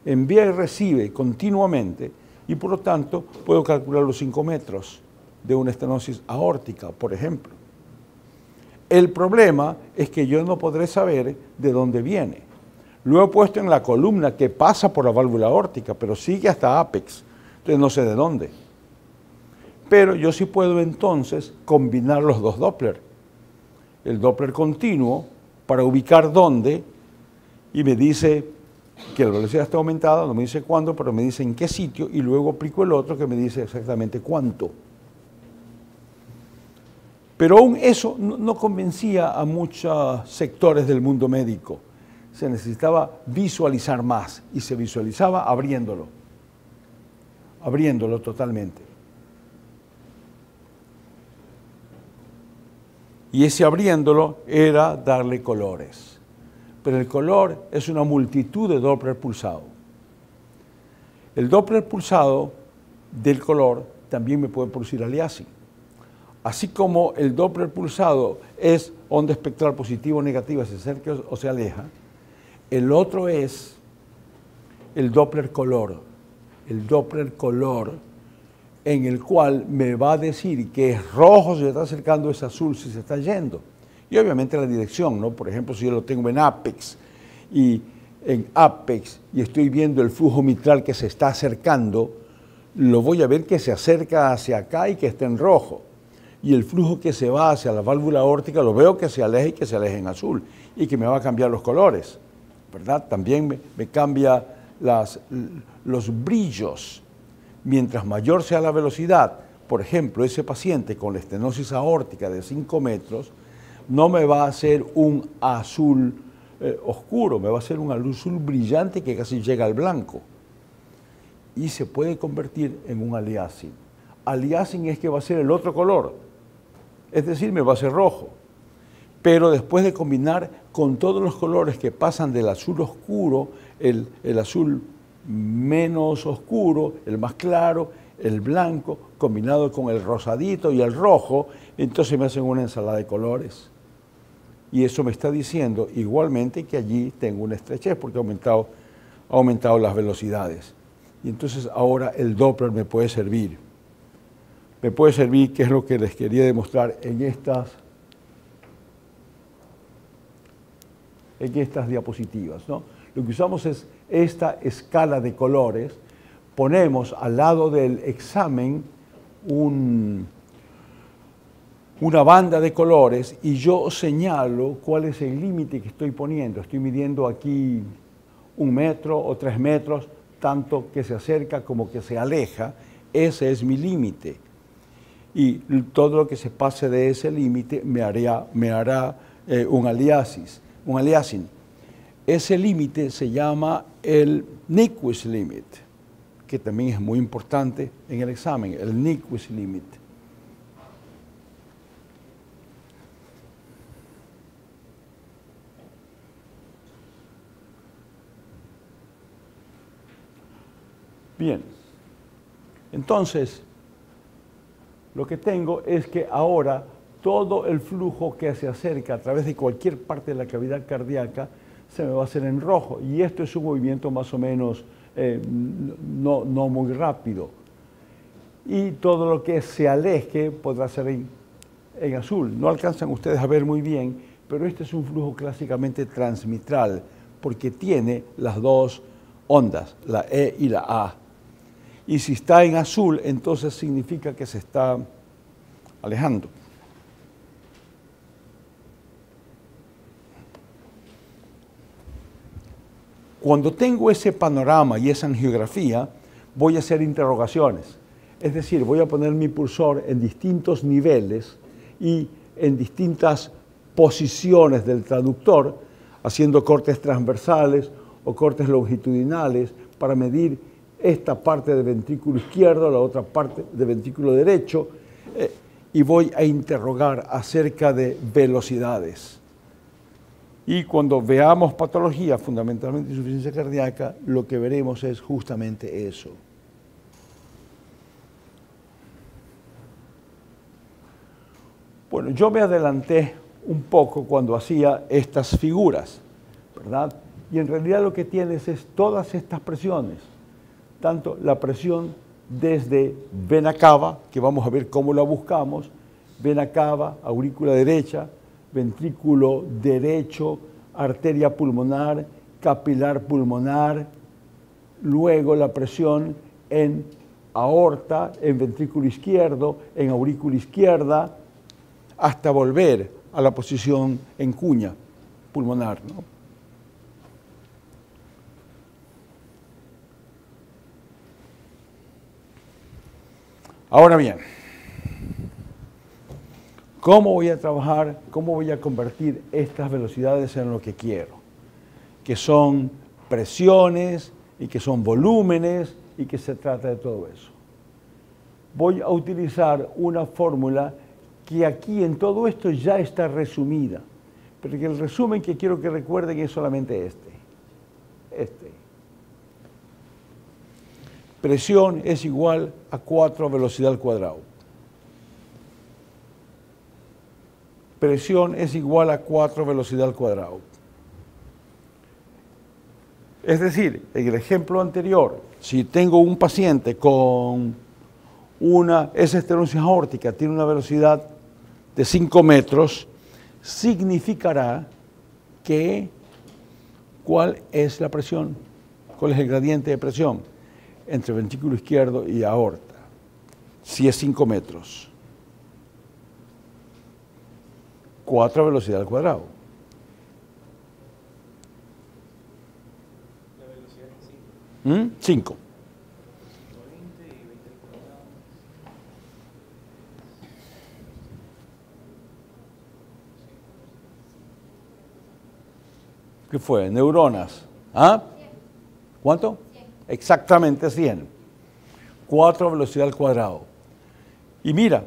envía y recibe continuamente y por lo tanto puedo calcular los 5 metros de una estenosis aórtica, por ejemplo. El problema es que yo no podré saber de dónde viene. Lo he puesto en la columna que pasa por la válvula aórtica, pero sigue hasta ápex, entonces no sé de dónde. Pero yo sí puedo entonces combinar los dos Doppler. El Doppler continuo para ubicar dónde y me dice que la velocidad está aumentada, no me dice cuándo, pero me dice en qué sitio y luego aplico el otro que me dice exactamente cuánto. Pero aún eso no convencía a muchos sectores del mundo médico. Se necesitaba visualizar más y se visualizaba abriéndolo totalmente. Y ese abriéndolo era darle colores. Pero el color es una multitud de Doppler pulsado. El Doppler pulsado del color también me puede producir aliasing. Así como el Doppler pulsado es onda espectral positiva o negativa, se acerca o se aleja, el otro es el Doppler color. El Doppler color en el cual me va a decir que es rojo si se está acercando, es azul si se está yendo. Y obviamente la dirección, ¿no? Por ejemplo, si yo lo tengo en ápex y estoy viendo el flujo mitral que se está acercando, lo voy a ver que se acerca hacia acá y que está en rojo. Y el flujo que se va hacia la válvula aórtica lo veo que se aleja y que se aleja en azul y que me va a cambiar los colores, ¿verdad? También me cambia los brillos. Mientras mayor sea la velocidad, por ejemplo, ese paciente con la estenosis aórtica de 5 metros, no me va a hacer un azul oscuro, me va a hacer un azul brillante que casi llega al blanco. Y se puede convertir en un aliasing. Aliasing es que va a ser el otro color, es decir, me va a ser rojo. Pero después de combinar con todos los colores que pasan del azul oscuro, el azul menos oscuro, el más claro, el blanco, combinado con el rosadito y el rojo, entonces me hacen una ensalada de colores. Y eso me está diciendo igualmente que allí tengo una estrechez porque ha aumentado las velocidades. Y entonces ahora el Doppler me puede servir. Me puede servir, que es lo que les quería demostrar en estas diapositivas, ¿no? Lo que usamos es esta escala de colores, ponemos al lado del examen una banda de colores y yo señalo cuál es el límite que estoy poniendo. Estoy midiendo aquí 1 metro o 3 metros, tanto que se acerca como que se aleja. Ese es mi límite. Y todo lo que se pase de ese límite me hará un aliasing. Ese límite se llama el Nyquist limit, que también es muy importante en el examen, el Nyquist limit. Bien, entonces, lo que tengo es que ahora todo el flujo que se acerca a través de cualquier parte de la cavidad cardíaca se me va a hacer en rojo. Y esto es un movimiento más o menos no muy rápido. Y todo lo que se aleje podrá ser en azul. No alcanzan ustedes a ver muy bien, pero este es un flujo clásicamente transmitral, porque tiene las dos ondas, la E y la A. Y si está en azul, entonces significa que se está alejando. Cuando tengo ese panorama y esa angiografía, voy a hacer interrogaciones. Es decir, voy a poner mi pulsor en distintos niveles y en distintas posiciones del traductor, haciendo cortes transversales o cortes longitudinales para medir esta parte del ventrículo izquierdo, la otra parte del ventrículo derecho, y voy a interrogar acerca de velocidades. Y cuando veamos patología, fundamentalmente insuficiencia cardíaca, lo que veremos es justamente eso. Bueno, yo me adelanté un poco cuando hacía estas figuras, ¿verdad? Y en realidad lo que tienes es todas estas presiones, tanto la presión desde vena cava, que vamos a ver cómo la buscamos, vena cava, aurícula derecha, ventrículo derecho, arteria pulmonar, capilar pulmonar, luego la presión en aorta, en ventrículo izquierdo, en aurícula izquierda, hasta volver a la posición en cuña pulmonar, ¿no? Ahora bien, ¿cómo voy a trabajar, cómo voy a convertir estas velocidades en lo que quiero? Que son presiones y que son volúmenes y que se trata de todo eso. Voy a utilizar una fórmula que aquí en todo esto ya está resumida, pero que el resumen que quiero que recuerden es solamente este. Presión es igual a 4 velocidad al cuadrado. Presión es igual a 4 velocidad al cuadrado. Es decir, en el ejemplo anterior, si tengo un paciente con esa estenosis aórtica, tiene una velocidad de 5 metros, significará que ¿cuál es la presión? ¿Cuál es el gradiente de presión entre ventrículo izquierdo y aorta? Si es 5 metros. 4 velocidad al cuadrado. La velocidad es 5. 5. ¿Qué fue? Neuronas. ¿Ah? ¿Cuánto? 100. Exactamente 100. 4 velocidad al cuadrado. Y mira,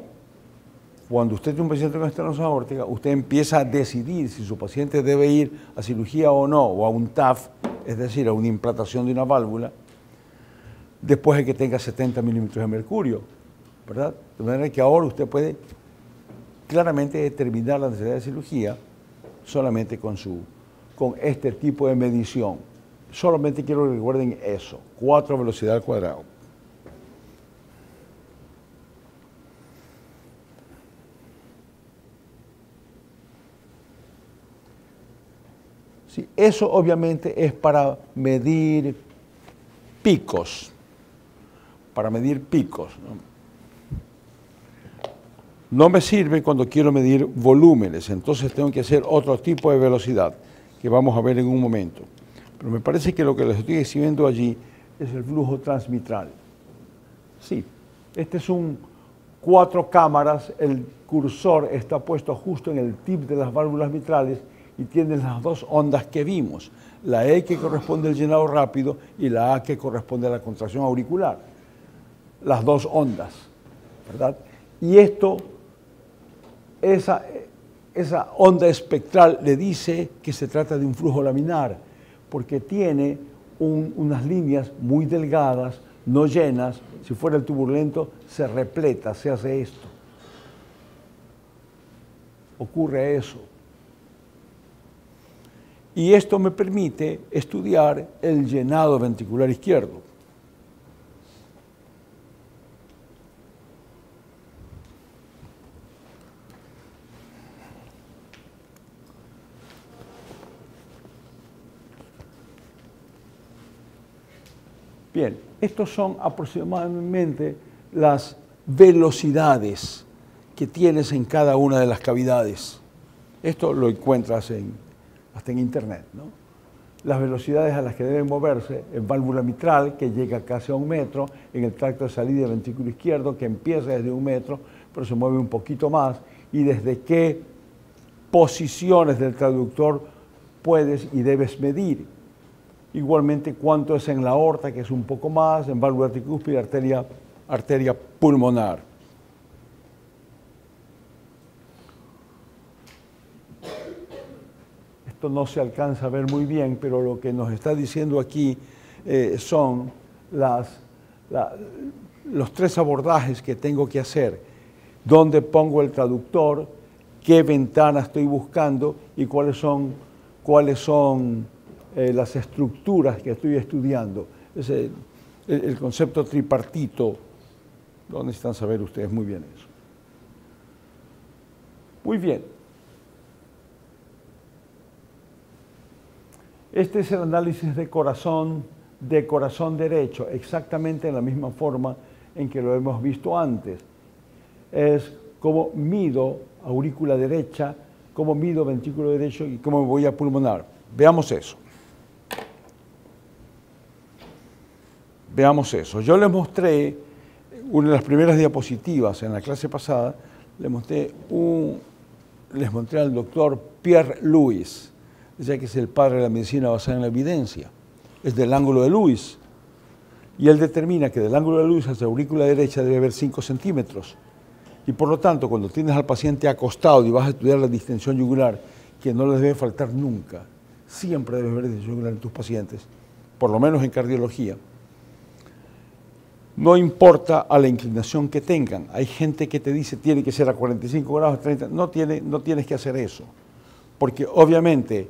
cuando usted tiene un paciente con estenosis aórtica, usted empieza a decidir si su paciente debe ir a cirugía o no, o a un TAF, es decir, a una implantación de una válvula, después de que tenga 70 milímetros de mercurio, ¿verdad? De manera que ahora usted puede claramente determinar la necesidad de cirugía solamente con este tipo de medición. Solamente quiero que recuerden eso, 4 velocidad al cuadrado. Sí, eso obviamente es para medir picos, No me sirve cuando quiero medir volúmenes, entonces tengo que hacer otro tipo de velocidad, que vamos a ver en un momento. Pero me parece que lo que les estoy exhibiendo allí es el flujo transmitral. Sí, este es 4 cámaras, el cursor está puesto justo en el tip de las válvulas mitrales y tiene las 2 ondas que vimos, la E que corresponde al llenado rápido y la A que corresponde a la contracción auricular. Las 2 ondas, ¿verdad? Y esto, esa onda espectral le dice que se trata de un flujo laminar, porque tiene unas líneas muy delgadas, no llenas. Si fuera el turbulento, se repleta, se hace esto. Ocurre eso. Y esto me permite estudiar el llenado ventricular izquierdo. Bien, estos son aproximadamente las velocidades que tienes en cada una de las cavidades. Esto lo encuentras hasta en internet, ¿no? Las velocidades a las que deben moverse en válvula mitral, que llega casi a 1 metro, en el tracto de salida del ventrículo izquierdo, que empieza desde 1 metro, pero se mueve un poquito más, y desde qué posiciones del traductor puedes y debes medir. Igualmente cuánto es en la aorta, que es un poco más, en válvula tricúspide, arteria pulmonar. Esto no se alcanza a ver muy bien, pero lo que nos está diciendo aquí son los 3 abordajes que tengo que hacer. Dónde pongo el traductor, qué ventana estoy buscando y cuáles son las estructuras que estoy estudiando. Es el concepto tripartito. ¿Dónde necesitan saber ustedes muy bien eso? Muy bien. Este es el análisis de corazón derecho, exactamente en la misma forma en que lo hemos visto antes. Es cómo mido aurícula derecha, cómo mido ventrículo derecho y cómo me voy a pulmonar. Veamos eso. Veamos eso. Yo les mostré una de las primeras diapositivas en la clase pasada, les mostré al doctor Pierre Louis, ya que es el padre de la medicina basada en la evidencia. Es del ángulo de Lewis. Y él determina que del ángulo de Lewis hacia la aurícula derecha debe haber 5 centímetros. Y por lo tanto, cuando tienes al paciente acostado y vas a estudiar la distensión yugular, que no les debe faltar nunca, siempre debe haber distensión yugular en tus pacientes, por lo menos en cardiología, no importa a la inclinación que tengan. Hay gente que te dice tiene que ser a 45 grados, 30, no tienes que hacer eso, porque obviamente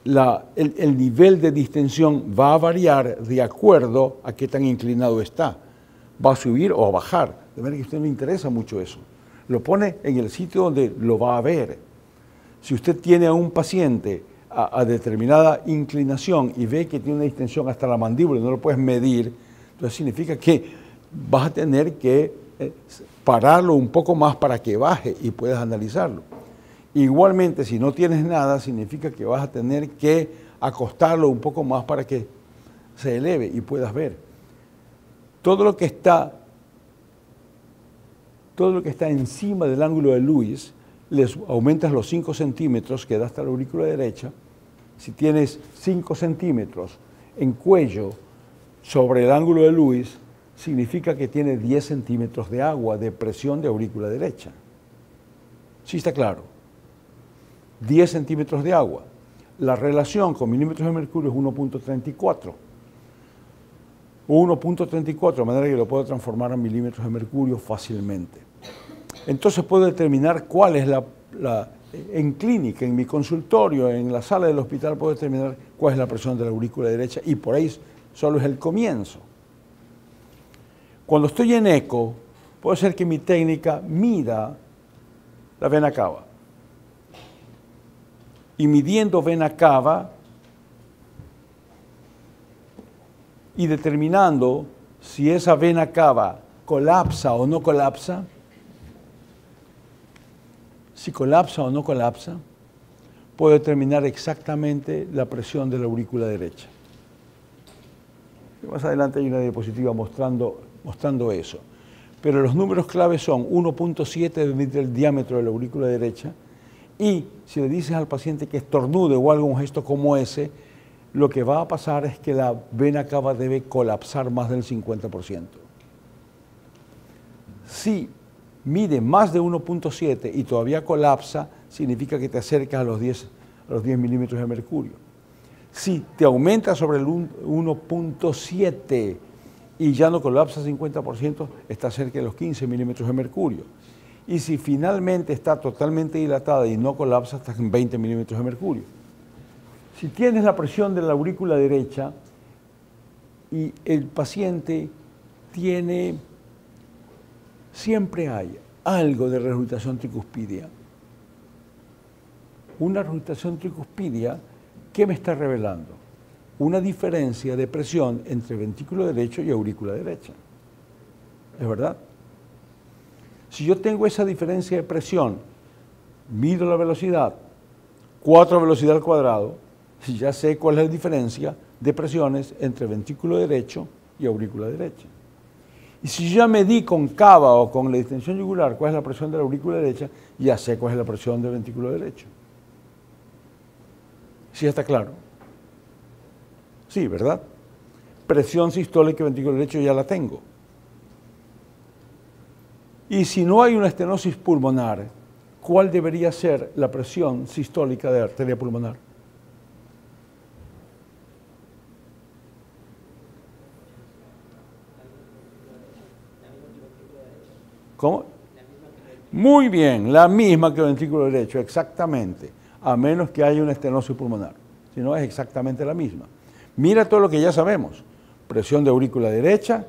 el nivel de distensión va a variar de acuerdo a qué tan inclinado está. Va a subir o a bajar, de manera que a usted no le interesa mucho eso. Lo pone en el sitio donde lo va a ver. Si usted tiene a un paciente a determinada inclinación y ve que tiene una distensión hasta la mandíbula y no lo puedes medir, entonces significa que vas a tener que pararlo un poco más para que baje y puedas analizarlo. Igualmente, si no tienes nada, significa que vas a tener que acostarlo un poco más para que se eleve y puedas ver. Todo lo que está encima del ángulo de Lewis, les aumentas los 5 centímetros que da hasta la aurícula derecha. Si tienes 5 centímetros en cuello sobre el ángulo de Lewis, significa que tiene 10 centímetros de agua de presión de aurícula derecha. ¿Sí está claro? 10 centímetros de agua. La relación con milímetros de mercurio es 1.34. 1.34, de manera que lo puedo transformar en milímetros de mercurio fácilmente. Entonces puedo determinar cuál es en clínica, en mi consultorio, en la sala del hospital, puedo determinar cuál es la presión de la aurícula derecha y por ahí solo es el comienzo. Cuando estoy en eco, puede ser que mi técnica mida la vena cava. Y midiendo vena cava y determinando si esa vena cava colapsa o no colapsa, si colapsa o no colapsa, puedo determinar exactamente la presión de la aurícula derecha. Más adelante hay una diapositiva mostrando eso. Pero los números claves son 1.7 del diámetro de la aurícula derecha y si le dices al paciente que estornude o haga un gesto como ese, lo que va a pasar es que la vena cava debe colapsar más del 50%. Si mide más de 1.7 y todavía colapsa, significa que te acercas a los 10 milímetros de mercurio. Si te aumenta sobre el 1.7 y ya no colapsa 50%, está cerca de los 15 milímetros de mercurio. Y si finalmente está totalmente dilatada y no colapsa, está en 20 milímetros de mercurio. Si tienes la presión de la aurícula derecha y el paciente siempre hay algo de regurgitación tricuspidia. Una regurgitación tricuspidia, ¿qué me está revelando? Una diferencia de presión entre ventrículo derecho y aurícula derecha. ¿Es verdad? Si yo tengo esa diferencia de presión, mido la velocidad, 4 velocidad al cuadrado, ya sé cuál es la diferencia de presiones entre ventrículo derecho y aurícula derecha. Y si yo ya medí con cava o con la distensión yugular cuál es la presión de la aurícula derecha, ya sé cuál es la presión del ventrículo derecho. ¿Sí está claro? Sí, ¿verdad? Presión sistólica y ventrículo derecho ya la tengo. Y si no hay una estenosis pulmonar, ¿cuál debería ser la presión sistólica de la arteria pulmonar? ¿Cómo? Muy bien, la misma que el ventrículo derecho, exactamente, a menos que haya una estenosis pulmonar. Si no, es exactamente la misma. Mira todo lo que ya sabemos. Presión de aurícula derecha,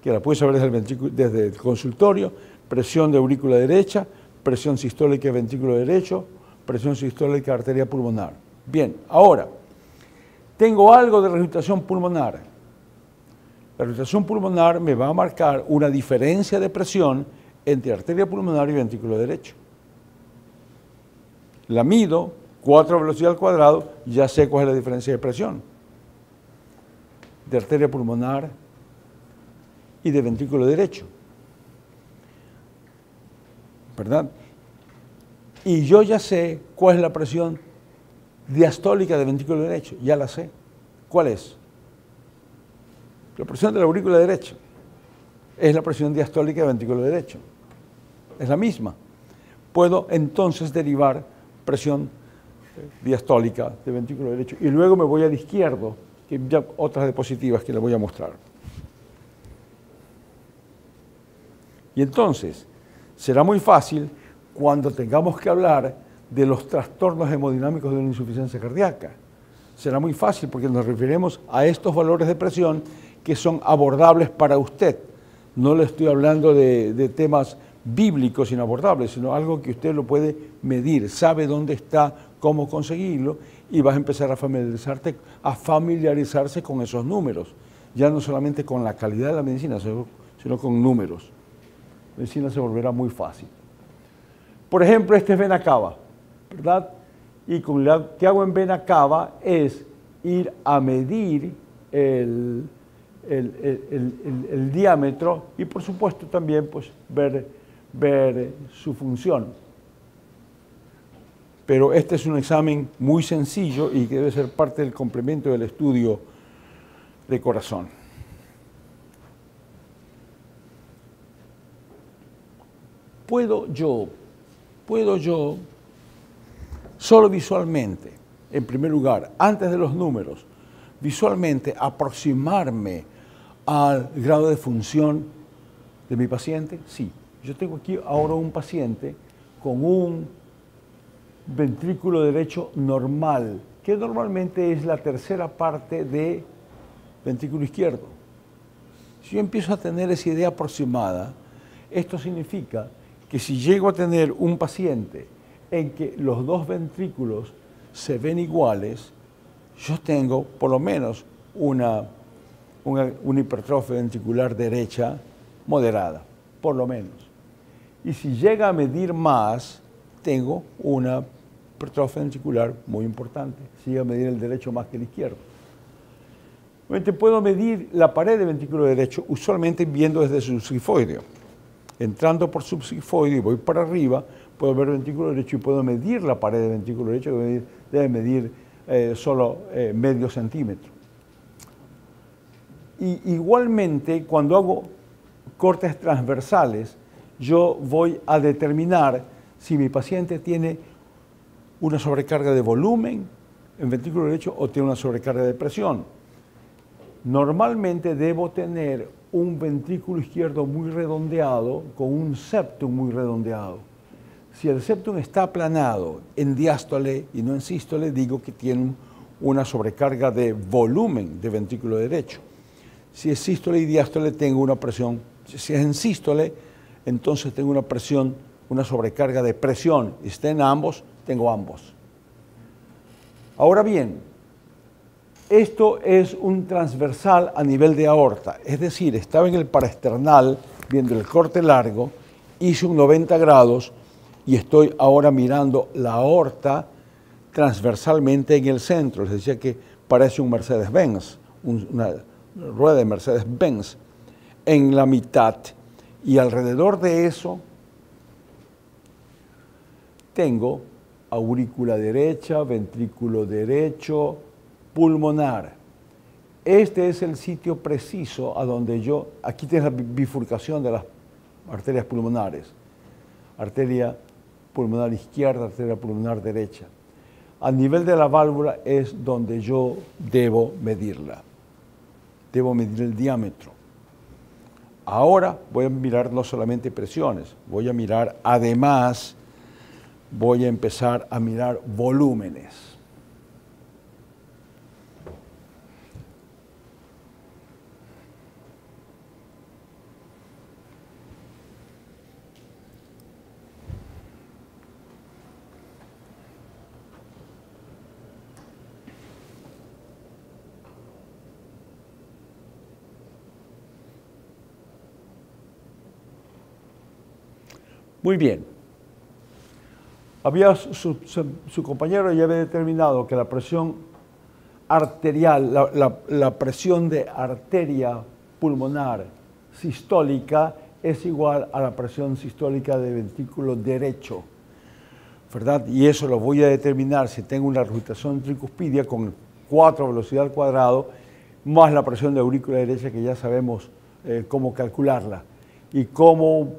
que la puedes saber desde el consultorio, presión de aurícula derecha, presión sistólica de ventrículo derecho, presión sistólica de arteria pulmonar. Bien, ahora, tengo algo de regurgitación pulmonar. La regurgitación pulmonar me va a marcar una diferencia de presión entre arteria pulmonar y ventrículo derecho. La mido, 4 velocidad al cuadrado, ya sé cuál es la diferencia de presión de arteria pulmonar y de ventrículo derecho, ¿verdad? Y yo ya sé cuál es la presión diastólica del ventrículo derecho, ya la sé. ¿Cuál es? La presión de la aurícula derecha es la presión diastólica del ventrículo derecho. Es la misma. Puedo entonces derivar presión diastólica del ventrículo derecho y luego me voy al izquierdo, que ya otras diapositivas que les voy a mostrar. Y entonces, será muy fácil cuando tengamos que hablar de los trastornos hemodinámicos de una insuficiencia cardíaca. Será muy fácil porque nos referiremos a estos valores de presión que son abordables para usted. No le estoy hablando de temas bíblicos inabordables, sino algo que usted lo puede medir, sabe dónde está, cómo conseguirlo, y vas a empezar a familiarizarse con esos números, ya no solamente con la calidad de la medicina, sino con números. La medicina se volverá muy fácil. Por ejemplo, este es vena cava, ¿verdad? Y con lo que hago en vena cava es ir a medir el diámetro y por supuesto también pues, ver su función. Pero este es un examen muy sencillo y que debe ser parte del complemento del estudio de corazón. ¿Puedo yo, solo visualmente, en primer lugar, antes de los números, visualmente aproximarme al grado de función de mi paciente? Sí. Yo tengo aquí ahora un paciente con un ventrículo derecho normal, que normalmente es la tercera parte de ventrículo izquierdo. Si yo empiezo a tener esa idea aproximada, esto significa que si llego a tener un paciente en que los dos ventrículos se ven iguales, yo tengo por lo menos una hipertrofia ventricular derecha moderada, por lo menos. Y si llega a medir más, tengo una hipertrofia ventricular muy importante. Si llega a medir el derecho más que el izquierdo. Obviamente puedo medir la pared del ventrículo derecho, usualmente viendo desde el subsifoideo. Entrando por subsifoideo y voy para arriba, puedo ver el ventrículo derecho y puedo medir la pared del ventrículo derecho, que debe medir solo medio centímetro. Y igualmente, cuando hago cortes transversales, yo voy a determinar si mi paciente tiene una sobrecarga de volumen en ventrículo derecho o tiene una sobrecarga de presión. Normalmente debo tener un ventrículo izquierdo muy redondeado con un septum muy redondeado. Si el septum está aplanado en diástole y no en sístole, digo que tiene una sobrecarga de volumen de ventrículo derecho. Si es sístole y diástole, tengo una presión. Si es en sístole, entonces tengo una presión, una sobrecarga de presión. Y si está en ambos, tengo ambos. Ahora bien, esto es un transversal a nivel de aorta, es decir, estaba en el paraesternal viendo el corte largo, hice un 90 grados y estoy ahora mirando la aorta transversalmente en el centro. Les decía que parece un Mercedes-Benz, una rueda de Mercedes-Benz en la mitad, y alrededor de eso tengo aurícula derecha, ventrículo derecho, pulmonar. Este es el sitio preciso a donde yo, aquí tienes la bifurcación de las arterias pulmonares, arteria pulmonar izquierda, arteria pulmonar derecha. A nivel de la válvula es donde yo debo medirla, debo medir el diámetro. Ahora voy a mirar no solamente presiones, voy a mirar además, voy a empezar a mirar volúmenes. Muy bien. Su compañero ya había determinado que la presión arterial, la presión de arteria pulmonar sistólica es igual a la presión sistólica de ventrículo derecho, ¿verdad? Y eso lo voy a determinar si tengo una regurgitación tricuspidia con 4 velocidad al cuadrado, más la presión de aurícula derecha, que ya sabemos cómo calcularla. Y cómo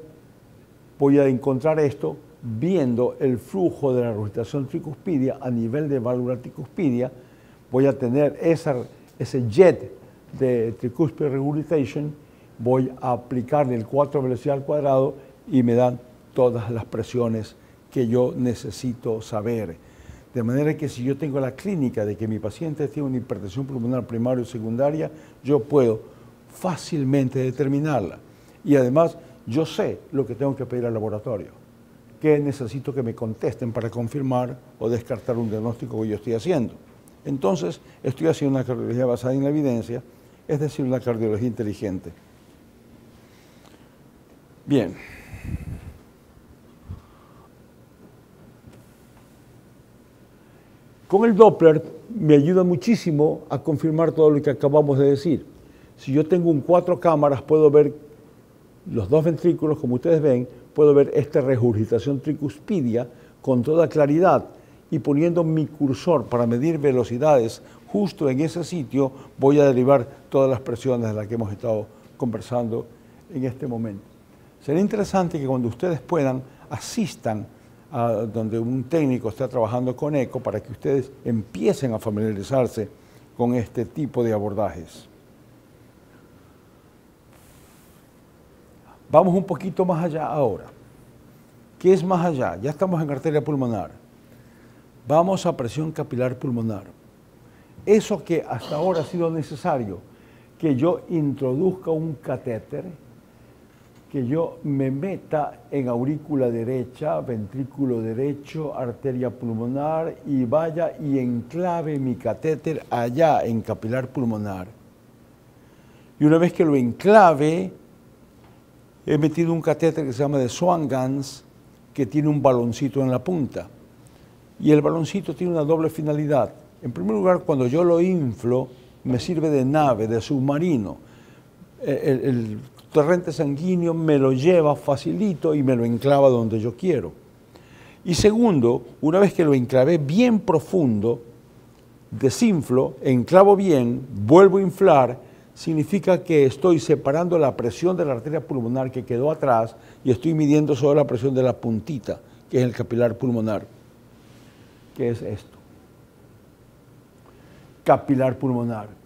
voy a encontrar esto viendo el flujo de la regurgitación tricuspidia a nivel de válvula tricuspidia. Voy a tener ese jet de tricuspid regurgitation, voy a aplicarle el 4 velocidad al cuadrado y me dan todas las presiones que yo necesito saber. De manera que si yo tengo la clínica de que mi paciente tiene una hipertensión pulmonar primaria o secundaria, yo puedo fácilmente determinarla. Y además, yo sé lo que tengo que pedir al laboratorio, que necesito que me contesten para confirmar o descartar un diagnóstico que yo estoy haciendo. Entonces, estoy haciendo una cardiología basada en la evidencia, es decir, una cardiología inteligente. Bien. Con el Doppler me ayuda muchísimo a confirmar todo lo que acabamos de decir. Si yo tengo un 4 cámaras, puedo ver los 2 ventrículos, como ustedes ven, puedo ver esta regurgitación tricuspidia con toda claridad, y poniendo mi cursor para medir velocidades justo en ese sitio, voy a derivar todas las presiones de las que hemos estado conversando en este momento. Sería interesante que cuando ustedes puedan, asistan a donde un técnico está trabajando con eco para que ustedes empiecen a familiarizarse con este tipo de abordajes. Vamos un poquito más allá ahora. ¿Qué es más allá? Ya estamos en arteria pulmonar. Vamos a presión capilar pulmonar. Eso que hasta ahora ha sido necesario, que yo introduzca un catéter, que yo me meta en aurícula derecha, ventrículo derecho, arteria pulmonar, y vaya y enclave mi catéter allá en capilar pulmonar. Y una vez que lo enclave, he metido un catéter que se llama de Swan-Ganz, que tiene un baloncito en la punta. Y el baloncito tiene una doble finalidad. En primer lugar, cuando yo lo inflo, me sirve de nave, de submarino. El torrente sanguíneo me lo lleva facilito y me lo enclava donde yo quiero. Y segundo, una vez que lo enclavé bien profundo, desinflo, enclavo bien, vuelvo a inflar, significa que estoy separando la presión de la arteria pulmonar que quedó atrás y estoy midiendo solo la presión de la puntita, que es el capilar pulmonar. ¿Qué es esto? Capilar pulmonar.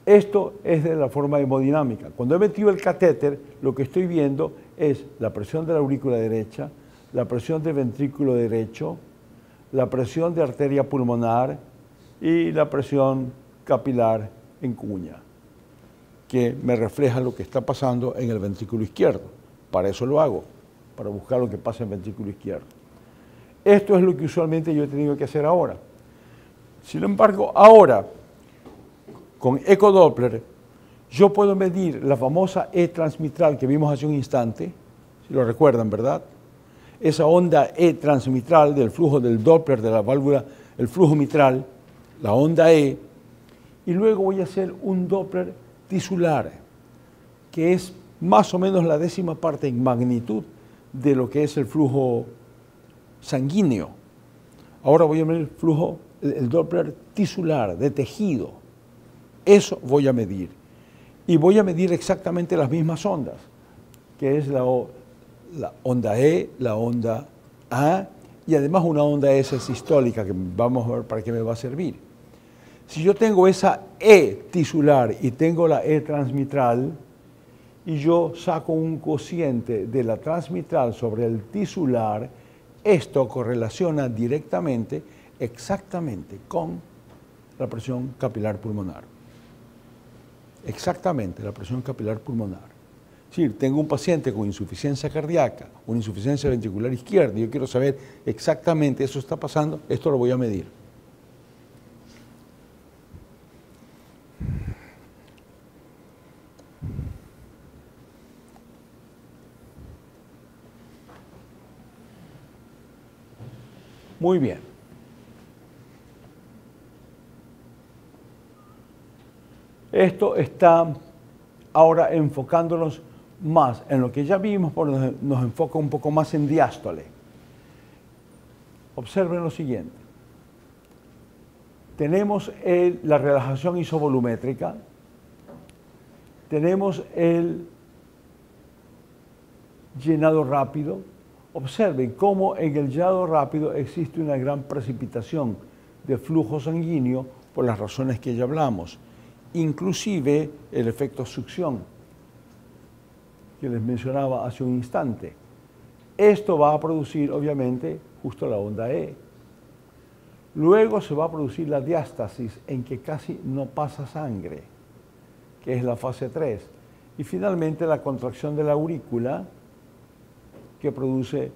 Esto es de la forma hemodinámica. Cuando he metido el catéter, lo que estoy viendo es la presión de la aurícula derecha, la presión del ventrículo derecho, la presión de arteria pulmonar y la presión capilar en cuña, que me refleja lo que está pasando en el ventrículo izquierdo. Para eso lo hago, para buscar lo que pasa en el ventrículo izquierdo. Esto es lo que usualmente yo he tenido que hacer ahora. Sin embargo, ahora, con ecodoppler, yo puedo medir la famosa E transmitral que vimos hace un instante, si lo recuerdan, ¿verdad? Esa onda E transmitral del flujo del Doppler de la válvula, el flujo mitral, la onda E, y luego voy a hacer un Doppler tisular, que es más o menos la 10ª parte en magnitud de lo que es el flujo sanguíneo. Ahora voy a medir el flujo, el Doppler tisular, de tejido. Eso voy a medir. Y voy a medir exactamente las mismas ondas, que es la onda E, la onda A, y además una onda S sistólica, que vamos a ver para qué me va a servir. Si yo tengo esa E tisular y tengo la E transmitral, y yo saco un cociente de la transmitral sobre el tisular, esto correlaciona directamente, exactamente, con la presión capilar pulmonar. Exactamente, la presión capilar pulmonar. Es decir, tengo un paciente con insuficiencia cardíaca, una insuficiencia ventricular izquierda, y yo quiero saber exactamente eso está pasando, esto lo voy a medir. Muy bien. Esto está ahora enfocándonos más en lo que ya vimos, pero nos enfoca un poco más en diástole. Observen lo siguiente. Tenemos la relajación isovolumétrica, tenemos el llenado rápido. Observen cómo en el llenado rápido existe una gran precipitación de flujo sanguíneo por las razones que ya hablamos, inclusive el efecto succión que les mencionaba hace un instante. Esto va a producir, obviamente, justo la onda E. Luego se va a producir la diástasis, en que casi no pasa sangre, que es la fase 3. Y finalmente la contracción de la aurícula, que produce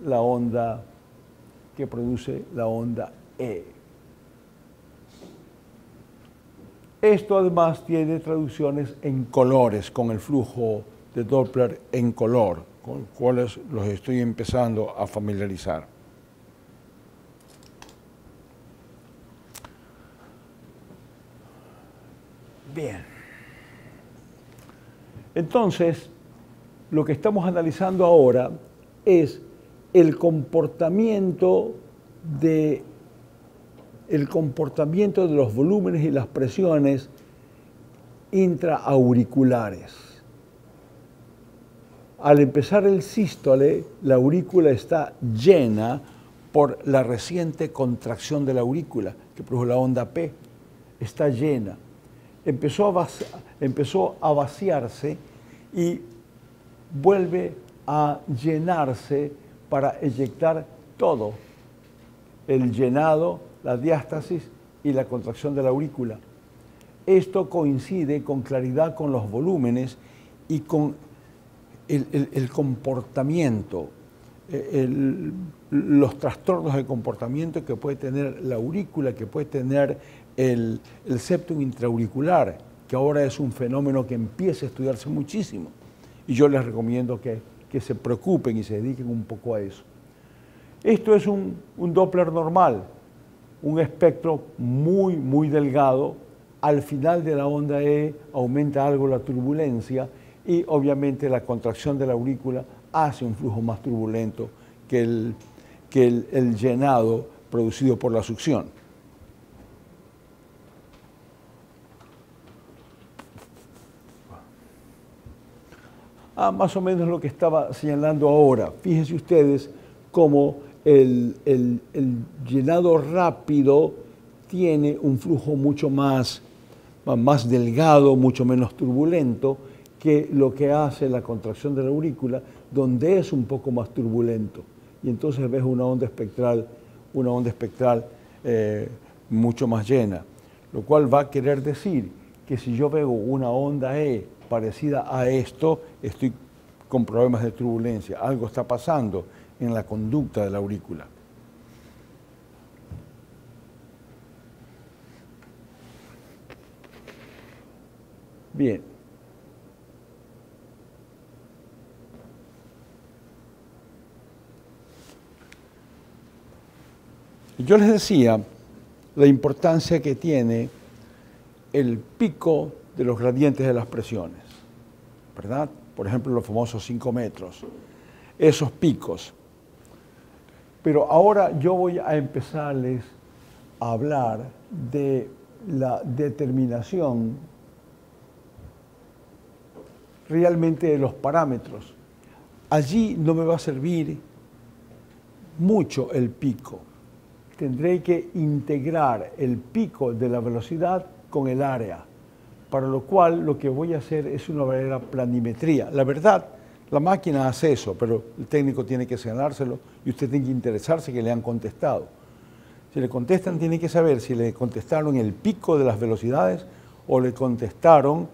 la onda E. Esto además tiene traducciones en colores, con el flujo de Doppler en color, con los cuales los estoy empezando a familiarizar. Bien. Entonces, lo que estamos analizando ahora es el comportamiento de los volúmenes y las presiones intraauriculares. Al empezar el sístole, la aurícula está llena por la reciente contracción de la aurícula, que produjo la onda P. Está llena. Empezó a vaciarse y vuelve a llenarse para eyectar todo. El llenado, la diástasis y la contracción de la aurícula. Esto coincide con claridad con los volúmenes y con el comportamiento, los trastornos de comportamiento que puede tener la aurícula, que puede tener el septum intraauricular, que ahora es un fenómeno que empieza a estudiarse muchísimo. Y yo les recomiendo que se preocupen y se dediquen un poco a eso. Esto es un Doppler normal, un espectro muy, muy delgado. Al final de la onda E aumenta algo la turbulencia y obviamente la contracción de la aurícula hace un flujo más turbulento que el llenado producido por la succión. Más o menos lo que estaba señalando ahora. Fíjense ustedes cómo el llenado rápido tiene un flujo mucho más delgado, mucho menos turbulento que lo que hace la contracción de la aurícula, donde es un poco más turbulento. Y entonces ves una onda espectral mucho más llena, lo cual va a querer decir que si yo veo una onda E parecida a esto, estoy con problemas de turbulencia. Algo está pasando en la conducta de la aurícula. Bien. Yo les decía la importancia que tiene el pico de los gradientes de las presiones, ¿verdad? Por ejemplo, los famosos 5 metros, esos picos. Pero ahora yo voy a empezarles a hablar de la determinación realmente de los parámetros. Allí no me va a servir mucho el pico. Tendré que integrar el pico de la velocidad con el área, para lo cual lo que voy a hacer es una verdadera planimetría. La verdad, la máquina hace eso, pero el técnico tiene que señalárselo y usted tiene que interesarse que le han contestado. Si le contestan, tiene que saber si le contestaron el pico de las velocidades o le contestaron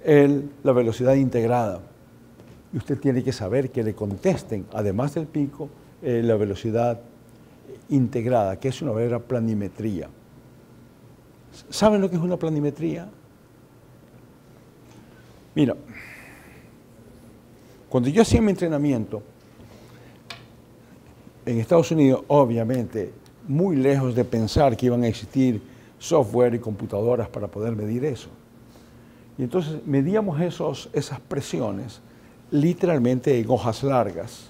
la velocidad integrada. Y usted tiene que saber que le contesten, además del pico, la velocidad integrada, que es una verdadera planimetría. ¿Saben lo que es una planimetría? Mira, cuando yo hacía mi entrenamiento en Estados Unidos, obviamente, muy lejos de pensar que iban a existir software y computadoras para poder medir eso. Y entonces medíamos esas presiones literalmente en hojas largas.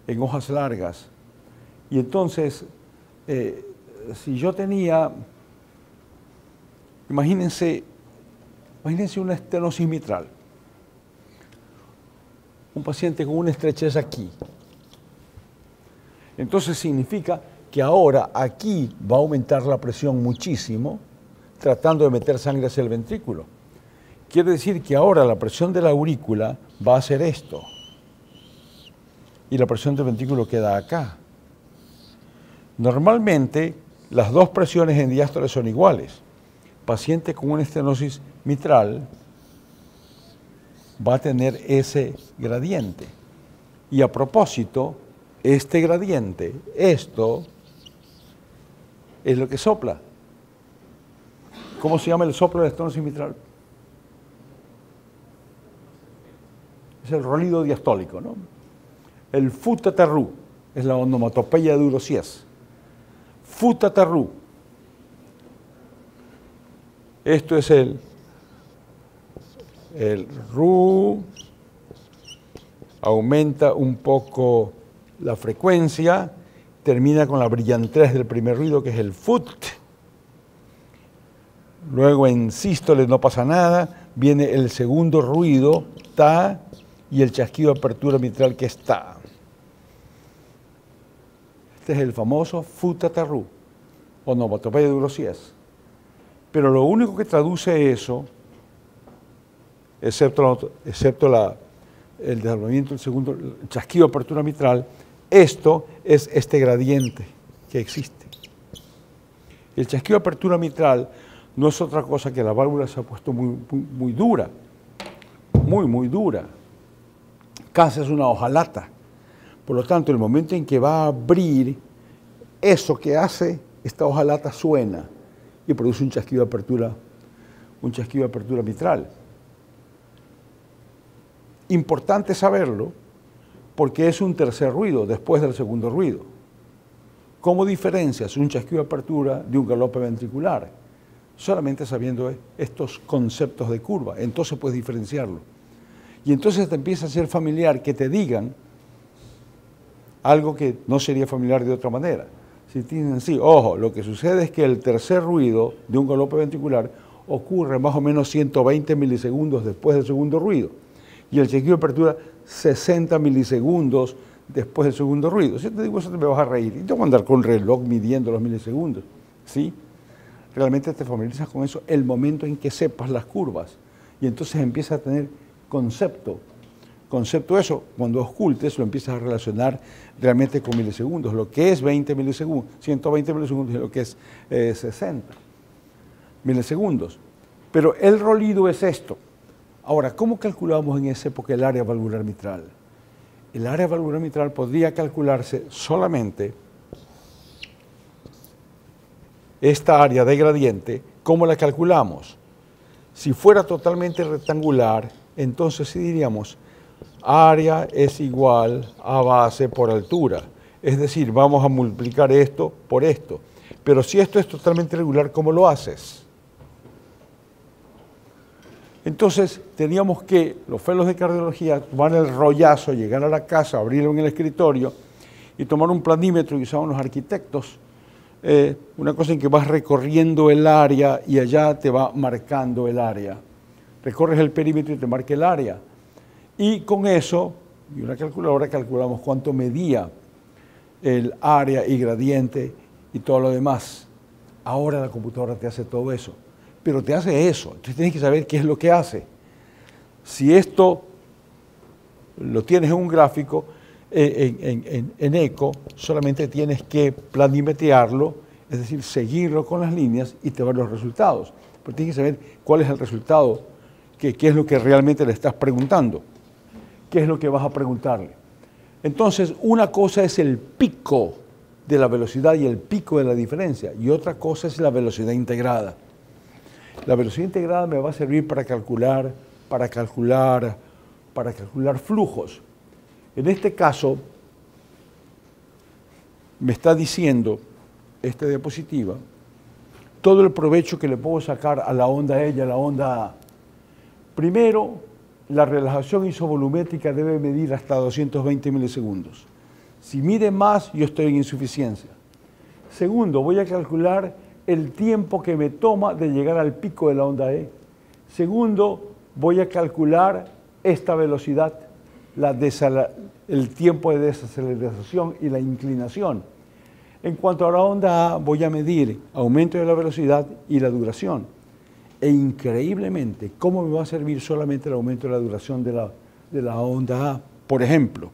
En hojas largas. Y entonces, si yo tenía, imagínense una estenosis mitral, un paciente con una estrechez aquí. Entonces significa que ahora aquí va a aumentar la presión muchísimo, tratando de meter sangre hacia el ventrículo. Quiere decir que ahora la presión de la aurícula va a hacer esto. Y la presión del ventrículo queda acá. Normalmente, las dos presiones en diástole son iguales. Paciente con una estenosis mitral va a tener ese gradiente. Y a propósito, este gradiente, esto, es lo que sopla. ¿Cómo se llama el soplo de la estenosis mitral? Es el rolido diastólico, ¿no? El futatarrú es la onomatopeya de Urosías. Futatarrú. Esto es el RU, aumenta un poco la frecuencia, termina con la brillantez del primer ruido, que es el FUT. Luego en sístole no pasa nada, viene el segundo ruido, TA, y el chasquido de apertura mitral, que es TA. Este es el famoso FUT-TATARU, onomatopeya de Eurosías. Pero lo único que traduce eso, excepto el desdoblamiento del segundo, el chasquido de apertura mitral, esto es este gradiente que existe. El chasquido de apertura mitral no es otra cosa que la válvula se ha puesto muy dura, muy dura. Casi es una hojalata. Por lo tanto, el momento en que va a abrir, eso que hace, esta hojalata suena y produce un chasquido de apertura mitral. Importante saberlo porque es un tercer ruido después del segundo ruido. ¿Cómo diferencias un chasquido de apertura de un galope ventricular? Solamente sabiendo estos conceptos de curva, entonces puedes diferenciarlo. Y entonces te empieza a ser familiar que te digan algo que no sería familiar de otra manera. Si te dicen sí, ojo, lo que sucede es que el tercer ruido de un galope ventricular ocurre más o menos 120 milisegundos después del segundo ruido. Y el chasquido de apertura 60 milisegundos después del segundo ruido. Si te digo eso, te me vas a reír. Y tengo que andar con reloj midiendo los milisegundos. ¿Sí? Realmente te familiarizas con eso el momento en que sepas las curvas. Y entonces empiezas a tener concepto. Concepto eso, cuando ocultes, lo empiezas a relacionar realmente con milisegundos. Lo que es 20 milisegundos, 120 milisegundos y lo que es 60 milisegundos. Pero el rolido es esto. Ahora, ¿cómo calculamos en esa época el área valvular mitral? El área valvular mitral podría calcularse solamente esta área de gradiente. ¿Cómo la calculamos? Si fuera totalmente rectangular, entonces sí diríamos área es igual a base por altura. Es decir, vamos a multiplicar esto por esto. Pero si esto es totalmente regular, ¿cómo lo haces? Entonces, teníamos que, los fellows de cardiología, tomar el rollazo, llegar a la casa, abrirlo en el escritorio y tomar un planímetro que usaban los arquitectos, una cosa en que vas recorriendo el área y allá te va marcando el área. Recorres el perímetro y te marca el área. Y con eso, y una calculadora, calculamos cuánto medía el área y gradiente y todo lo demás. Ahora la computadora te hace todo eso. Pero te hace eso, entonces tienes que saber qué es lo que hace. Si esto lo tienes en un gráfico, en eco, solamente tienes que planimetrearlo, es decir, seguirlo con las líneas y te van los resultados. Pero tienes que saber cuál es el resultado, qué es lo que realmente le estás preguntando, qué es lo que vas a preguntarle. Entonces, una cosa es el pico de la velocidad y el pico de la diferencia, y otra cosa es la velocidad integrada. La velocidad integrada me va a servir para calcular flujos. En este caso, me está diciendo esta diapositiva todo el provecho que le puedo sacar a la onda E y a la onda A. Primero, la relajación isovolumétrica debe medir hasta 220 milisegundos. Si mide más, yo estoy en insuficiencia. Segundo, voy a calcular el tiempo que me toma de llegar al pico de la onda E. Segundo, voy a calcular esta velocidad, el tiempo de desaceleración y la inclinación. En cuanto a la onda A, voy a medir aumento de la velocidad y la duración. E increíblemente, ¿cómo me va a servir solamente el aumento de la duración de la onda A? Por ejemplo,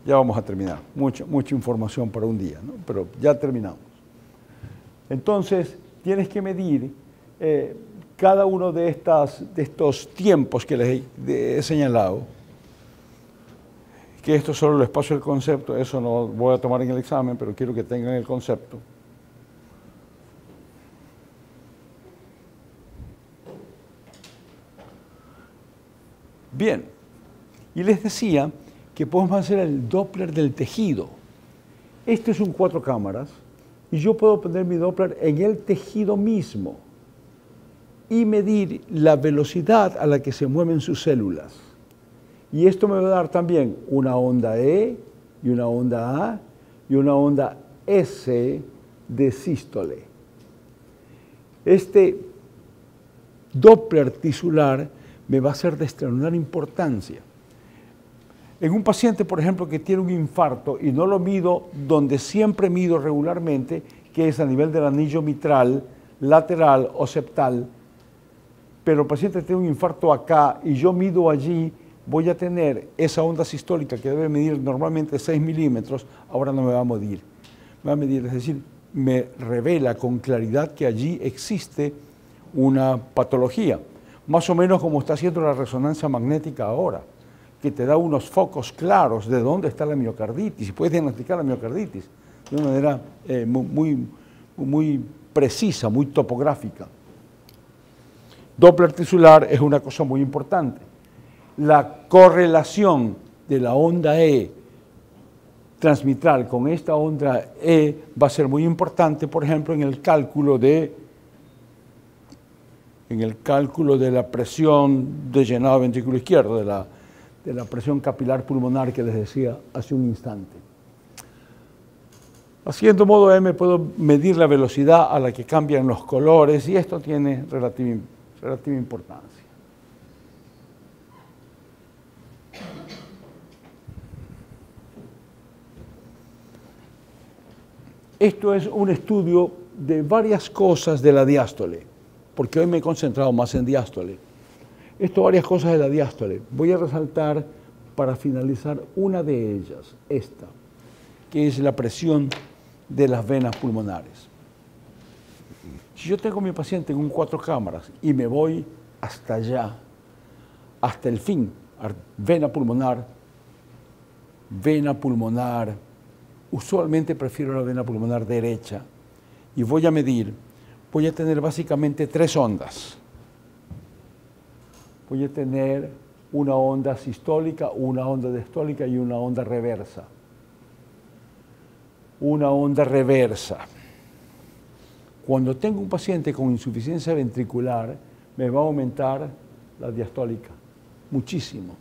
ya vamos a terminar. Mucha información para un día, ¿no? Pero ya terminamos. Entonces, tienes que medir cada uno de estos tiempos que les he señalado, que esto solo les paso el concepto, eso no voy a tomar en el examen, pero quiero que tengan el concepto. Bien. Y les decía que podemos hacer el Doppler del tejido. Este es un 4 cámaras y yo puedo poner mi Doppler en el tejido mismo y medir la velocidad a la que se mueven sus células. Y esto me va a dar también una onda E y una onda A y una onda S de sístole. Este Doppler tisular me va a ser de extraordinaria importancia. En un paciente, por ejemplo, que tiene un infarto y no lo mido donde siempre mido regularmente, que es a nivel del anillo mitral, lateral o septal, pero el paciente tiene un infarto acá y yo mido allí, voy a tener esa onda sistólica que debe medir normalmente 6 milímetros, ahora no me va a medir. Me va a medir, es decir, me revela con claridad que allí existe una patología, más o menos como está haciendo la resonancia magnética ahora, que te da unos focos claros de dónde está la miocarditis y puedes diagnosticar la miocarditis de una manera muy precisa, muy topográfica. Doppler tisular es una cosa muy importante. La correlación de la onda E transmitral con esta onda E va a ser muy importante, por ejemplo, en el cálculo de la presión de llenado ventrículo izquierdo, de la presión capilar pulmonar que les decía hace un instante. Haciendo modo M puedo medir la velocidad a la que cambian los colores y esto tiene relativa importancia. Esto es un estudio de varias cosas de la diástole, porque hoy me he concentrado más en diástole. Esto, varias cosas de la diástole. Voy a resaltar para finalizar una de ellas, esta, que es la presión de las venas pulmonares. Si yo tengo a mi paciente en un 4 cámaras y me voy hasta allá, hasta el fin, vena pulmonar, usualmente prefiero la vena pulmonar derecha, y voy a medir, voy a tener básicamente 3 ondas. Voy a tener una onda sistólica, una onda diastólica y una onda reversa. Una onda reversa. Cuando tengo un paciente con insuficiencia ventricular, me va a aumentar la diastólica muchísimo.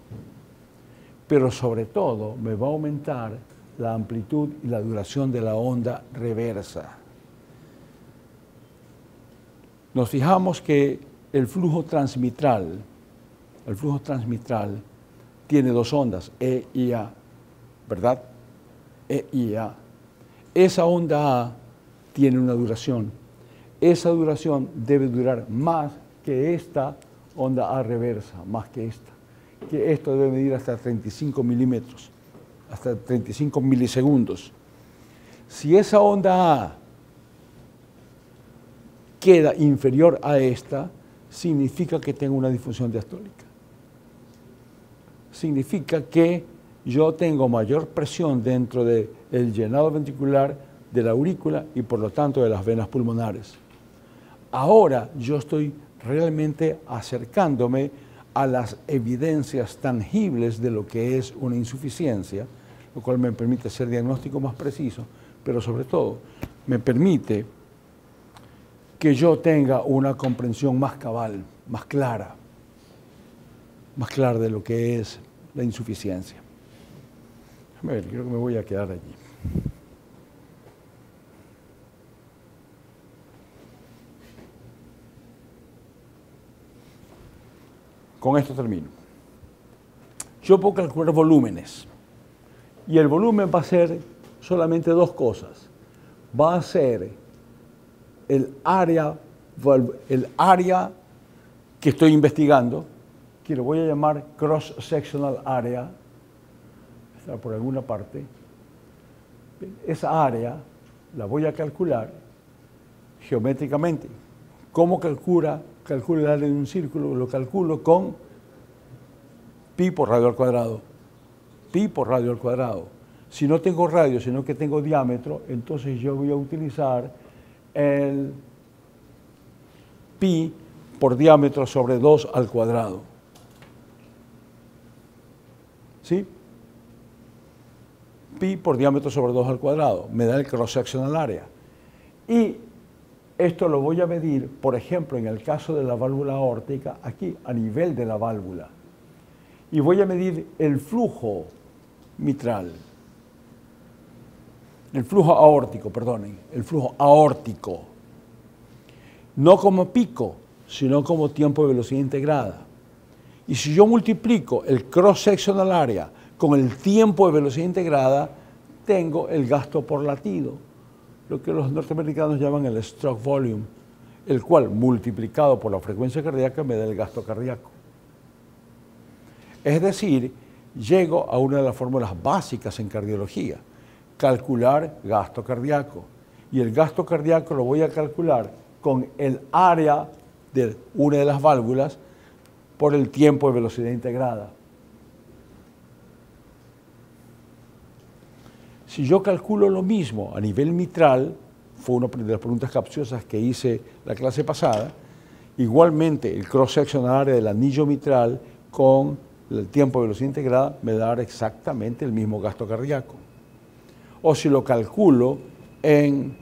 Pero sobre todo me va a aumentar la amplitud y la duración de la onda reversa. Nos fijamos que el flujo transmitral tiene 2 ondas, E y A, ¿verdad? E y A. Esa onda A tiene una duración. Esa duración debe durar más que esta onda A reversa, más que esta. Que esto debe medir hasta 35 milímetros, hasta 35 milisegundos. Si esa onda A queda inferior a esta, significa que tengo una disfunción diastólica. Significa que yo tengo mayor presión dentro del llenado ventricular, de la aurícula y por lo tanto de las venas pulmonares. Ahora yo estoy realmente acercándome a las evidencias tangibles de lo que es una insuficiencia, lo cual me permite hacer diagnóstico más preciso, pero sobre todo me permite que yo tenga una comprensión más cabal, más clara de lo que es la insuficiencia. Déjame ver, creo que me voy a quedar allí. Con esto termino. Yo puedo calcular volúmenes y el volumen va a ser solamente 2 cosas. Va a ser el área que estoy investigando, que lo voy a llamar cross-sectional area, está por alguna parte. Esa área la voy a calcular geométricamente. ¿Cómo calcula el área de un círculo? Lo calculo con pi por radio al cuadrado. Pi por radio al cuadrado. Si no tengo radio, sino que tengo diámetro, entonces yo voy a utilizar el pi por diámetro sobre 2 al cuadrado. ¿sí? Pi por diámetro sobre 2 al cuadrado, me da el cross-sectional area. Y esto lo voy a medir, por ejemplo, en el caso de la válvula aórtica, aquí, a nivel de la válvula. Y voy a medir el flujo mitral, el flujo aórtico, perdonen, el flujo aórtico. No como pico, sino como tiempo de velocidad integrada. Y si yo multiplico el cross-sectional area con el tiempo de velocidad integrada, tengo el gasto por latido, lo que los norteamericanos llaman el stroke volume, el cual multiplicado por la frecuencia cardíaca me da el gasto cardíaco. Es decir, llego a una de las fórmulas básicas en cardiología, calcular gasto cardíaco. Y el gasto cardíaco lo voy a calcular con el área de una de las válvulas por el tiempo de velocidad integrada. Si yo calculo lo mismo a nivel mitral, fue una de las preguntas capciosas que hice la clase pasada, igualmente el cross-sectional area del anillo mitral con el tiempo de velocidad integrada me dará exactamente el mismo gasto cardíaco. O si lo calculo en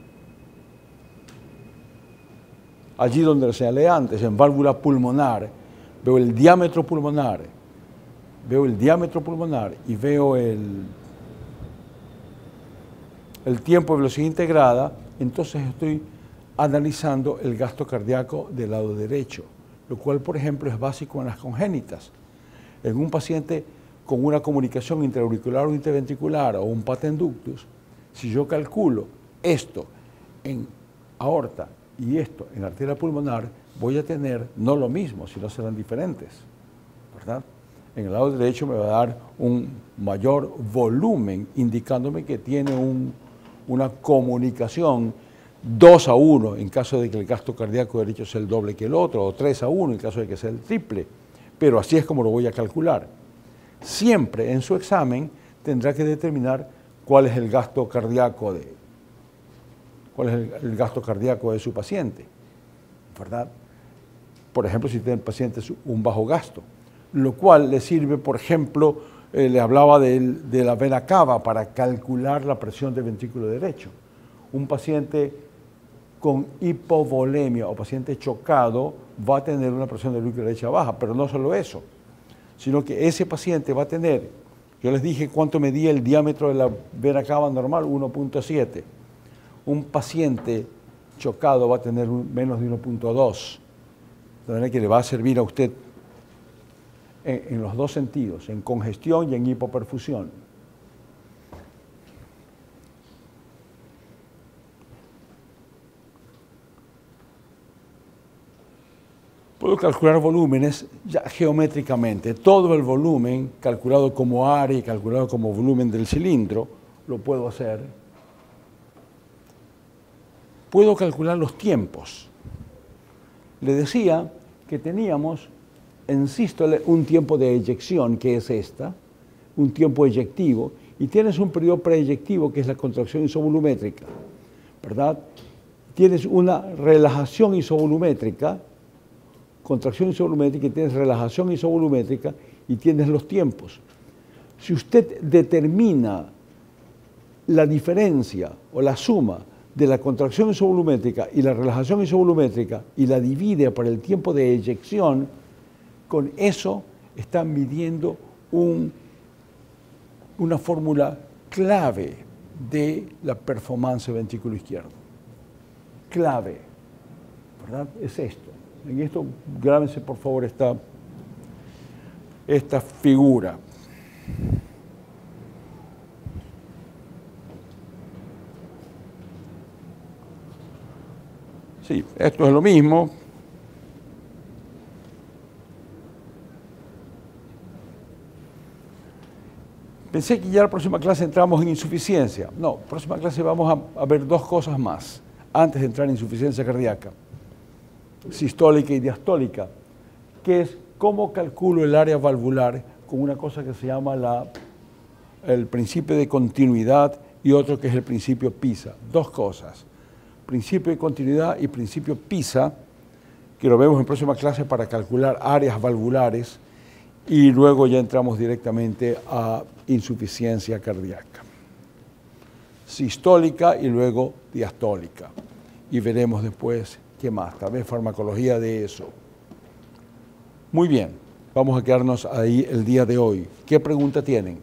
allí donde lo señalé antes, en válvula pulmonar, veo el diámetro pulmonar y veo el tiempo de velocidad integrada, entonces estoy analizando el gasto cardíaco del lado derecho, lo cual, por ejemplo, es básico en las congénitas. En un paciente con una comunicación intraauricular o interventricular o un patent ductus, si yo calculo esto en aorta y esto en arteria pulmonar, voy a tener no lo mismo, sino serán diferentes, ¿verdad? En el lado derecho me va a dar un mayor volumen, indicándome que tiene una comunicación 2:1 en caso de que el gasto cardíaco derecho sea el doble que el otro, o 3:1 en caso de que sea el triple, pero así es como lo voy a calcular. Siempre en su examen tendrá que determinar cuál es el gasto cardíaco de su paciente, ¿verdad? Por ejemplo, si tiene el paciente un bajo gasto, lo cual le sirve, por ejemplo, le hablaba de la vena cava para calcular la presión del ventrículo derecho. Un paciente con hipovolemia o paciente chocado va a tener una presión del ventrículo derecha baja, pero no solo eso, sino que ese paciente va a tener, yo les dije cuánto medía el diámetro de la vena cava normal, 1.7. Un paciente chocado va a tener menos de 1.2, de manera que le va a servir a usted en los dos sentidos, en congestión y en hipoperfusión. Puedo calcular volúmenes ya geométricamente. Todo el volumen calculado como área y calculado como volumen del cilindro, lo puedo hacer. Puedo calcular los tiempos. Le decía que teníamos en sístole un tiempo de eyección, que es un tiempo eyectivo, y tienes un periodo preeyectivo, que es la contracción isovolumétrica, ¿verdad? Tienes una relajación isovolumétrica, contracción isovolumétrica, y tienes relajación isovolumétrica, y tienes los tiempos. Si usted determina la diferencia o la suma de la contracción isovolumétrica y la relajación isovolumétrica y la divide por el tiempo de eyección, con eso están midiendo una fórmula clave de la performance del ventrículo izquierdo. Clave, ¿verdad? Es esto. En esto, grábense por favor esta figura. Sí, esto es lo mismo. Pensé que ya la próxima clase entramos en insuficiencia. No, próxima clase vamos a ver dos cosas más antes de entrar en insuficiencia cardíaca, sistólica y diastólica, que es cómo calculo el área valvular con una cosa que se llama el principio de continuidad y otro que es el principio PISA. Dos cosas, principio de continuidad y principio PISA, que lo vemos en próxima clase para calcular áreas valvulares, y luego ya entramos directamente a insuficiencia cardíaca. Sistólica y luego diastólica. Y veremos después qué más, tal vez farmacología de eso. Muy bien, vamos a quedarnos ahí el día de hoy. ¿Qué pregunta tienen?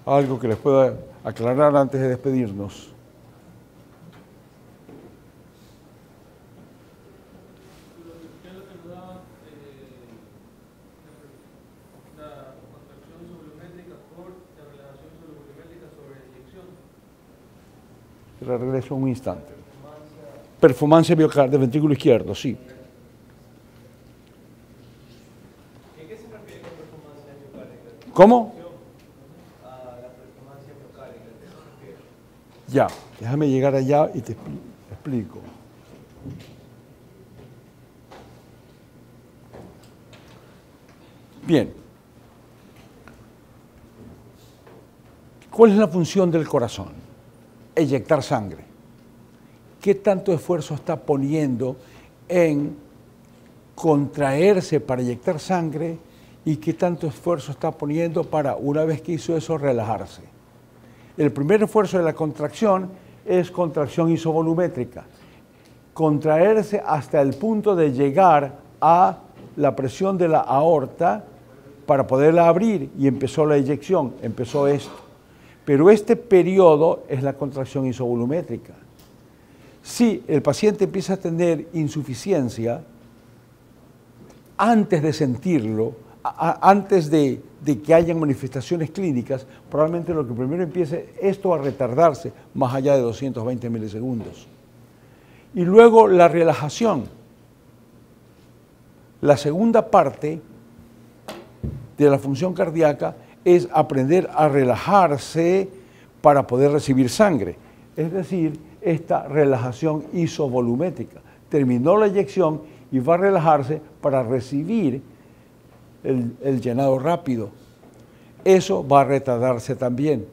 Algo que les pueda aclarar antes de despedirnos. Regreso un instante. Performancia miocardial del ventrículo izquierdo, sí. ¿En qué se refiere con performancia miocárdica? ¿Cómo? A la performancia miocárdica, ¿a qué se refiere? Ya, déjame llegar allá y te explico. Bien. ¿Cuál es la función del corazón? Eyectar sangre. ¿Qué tanto esfuerzo está poniendo en contraerse para eyectar sangre y qué tanto esfuerzo está poniendo para, una vez que hizo eso, relajarse? El primer esfuerzo de la contracción es contracción isovolumétrica. Contraerse hasta el punto de llegar a la presión de la aorta para poderla abrir y empezó la eyección, empezó esto. Pero este periodo es la contracción isovolumétrica. Si el paciente empieza a tener insuficiencia, antes de sentirlo, antes de que hayan manifestaciones clínicas, probablemente lo que primero empiece esto a retardarse más allá de 220 milisegundos. Y luego la relajación. La segunda parte de la función cardíaca es aprender a relajarse para poder recibir sangre. Es decir, esta relajación isovolumétrica. Terminó la eyección y va a relajarse para recibir el llenado rápido. Eso va a retardarse también.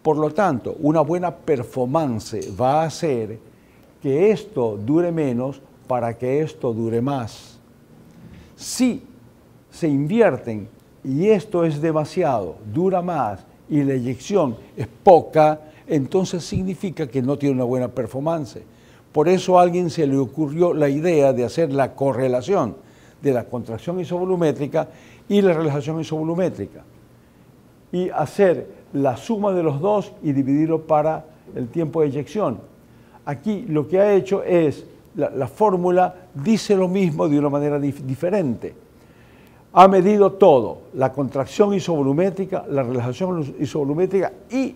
Por lo tanto, una buena performance va a hacer que esto dure menos para que esto dure más. Si se invierten y esto es demasiado, dura más y la eyección es poca, entonces significa que no tiene una buena performance. Por eso a alguien se le ocurrió la idea de hacer la correlación de la contracción isovolumétrica y la relajación isovolumétrica y hacer la suma de los dos y dividirlo para el tiempo de eyección. Aquí lo que ha hecho es, la fórmula dice lo mismo de una manera diferente. Ha medido todo, la contracción isovolumétrica, la relajación isovolumétrica y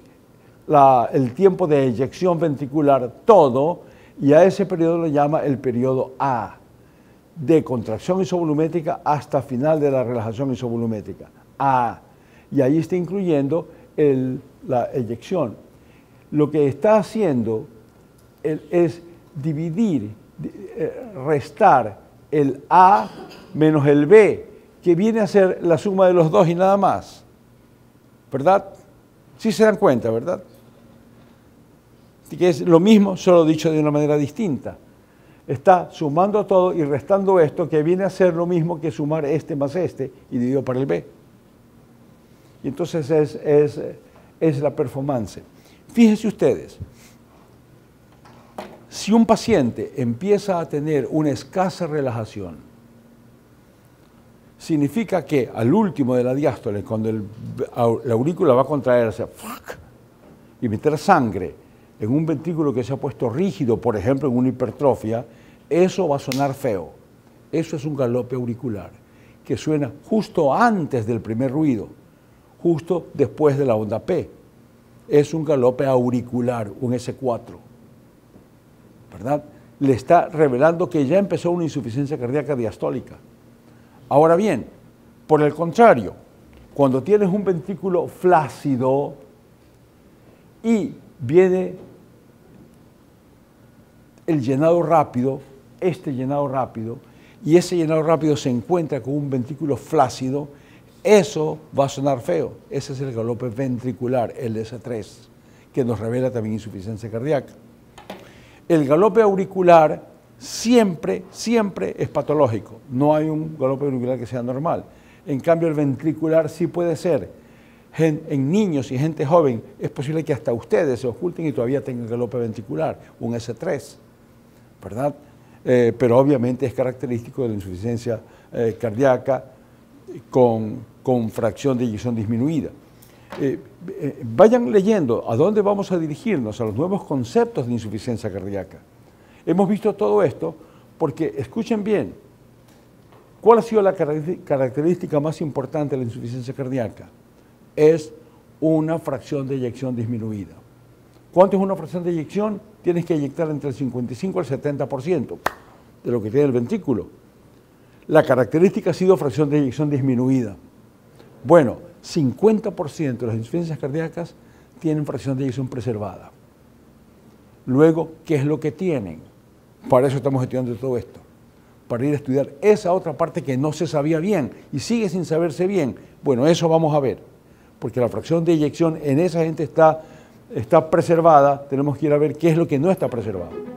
el tiempo de eyección ventricular, todo, y a ese periodo lo llama el periodo A, de contracción isovolumétrica hasta final de la relajación isovolumétrica, A, y ahí está incluyendo la eyección. Lo que está haciendo es dividir, restar el A menos el B, que viene a ser la suma de los dos y nada más, ¿verdad? Sí se dan cuenta, ¿verdad? Que es lo mismo, solo dicho de una manera distinta. Está sumando todo y restando esto, que viene a ser lo mismo que sumar este más este y dividido por el B. Y entonces es la performance. Fíjense ustedes, si un paciente empieza a tener una escasa relajación, significa que al último de la diástole, cuando la aurícula va a contraerse y meter sangre en un ventrículo que se ha puesto rígido, por ejemplo en una hipertrofia, eso va a sonar feo. Eso es un galope auricular, que suena justo antes del primer ruido, justo después de la onda P. Es un galope auricular, un S4, ¿verdad? Le está revelando que ya empezó una insuficiencia cardíaca diastólica. Ahora bien, por el contrario, cuando tienes un ventrículo flácido y viene el llenado rápido, este llenado rápido, y ese llenado rápido se encuentra con un ventrículo flácido, eso va a sonar feo. Ese es el galope ventricular, el S3, que nos revela también insuficiencia cardíaca. El galope auricular siempre es patológico. No hay un galope auricular que sea normal. En cambio, el ventricular sí puede ser. En niños y gente joven es posible que hasta ustedes se oculten y todavía tengan galope ventricular, un S3, ¿verdad? Pero obviamente es característico de la insuficiencia cardíaca con fracción de eyección disminuida. Vayan leyendo a dónde vamos a dirigirnos, a los nuevos conceptos de insuficiencia cardíaca. Hemos visto todo esto porque, escuchen bien, ¿cuál ha sido la característica más importante de la insuficiencia cardíaca? Es una fracción de eyección disminuida. ¿Cuánto es una fracción de eyección? Tienes que eyectar entre el 55 al 70% de lo que tiene el ventrículo. La característica ha sido fracción de eyección disminuida. Bueno, 50% de las insuficiencias cardíacas tienen fracción de eyección preservada. Luego, ¿qué es lo que tienen? Para eso estamos estudiando todo esto, para ir a estudiar esa otra parte que no se sabía bien y sigue sin saberse bien. Bueno, eso vamos a ver, porque la fracción de eyección en esa gente está preservada, tenemos que ir a ver qué es lo que no está preservado.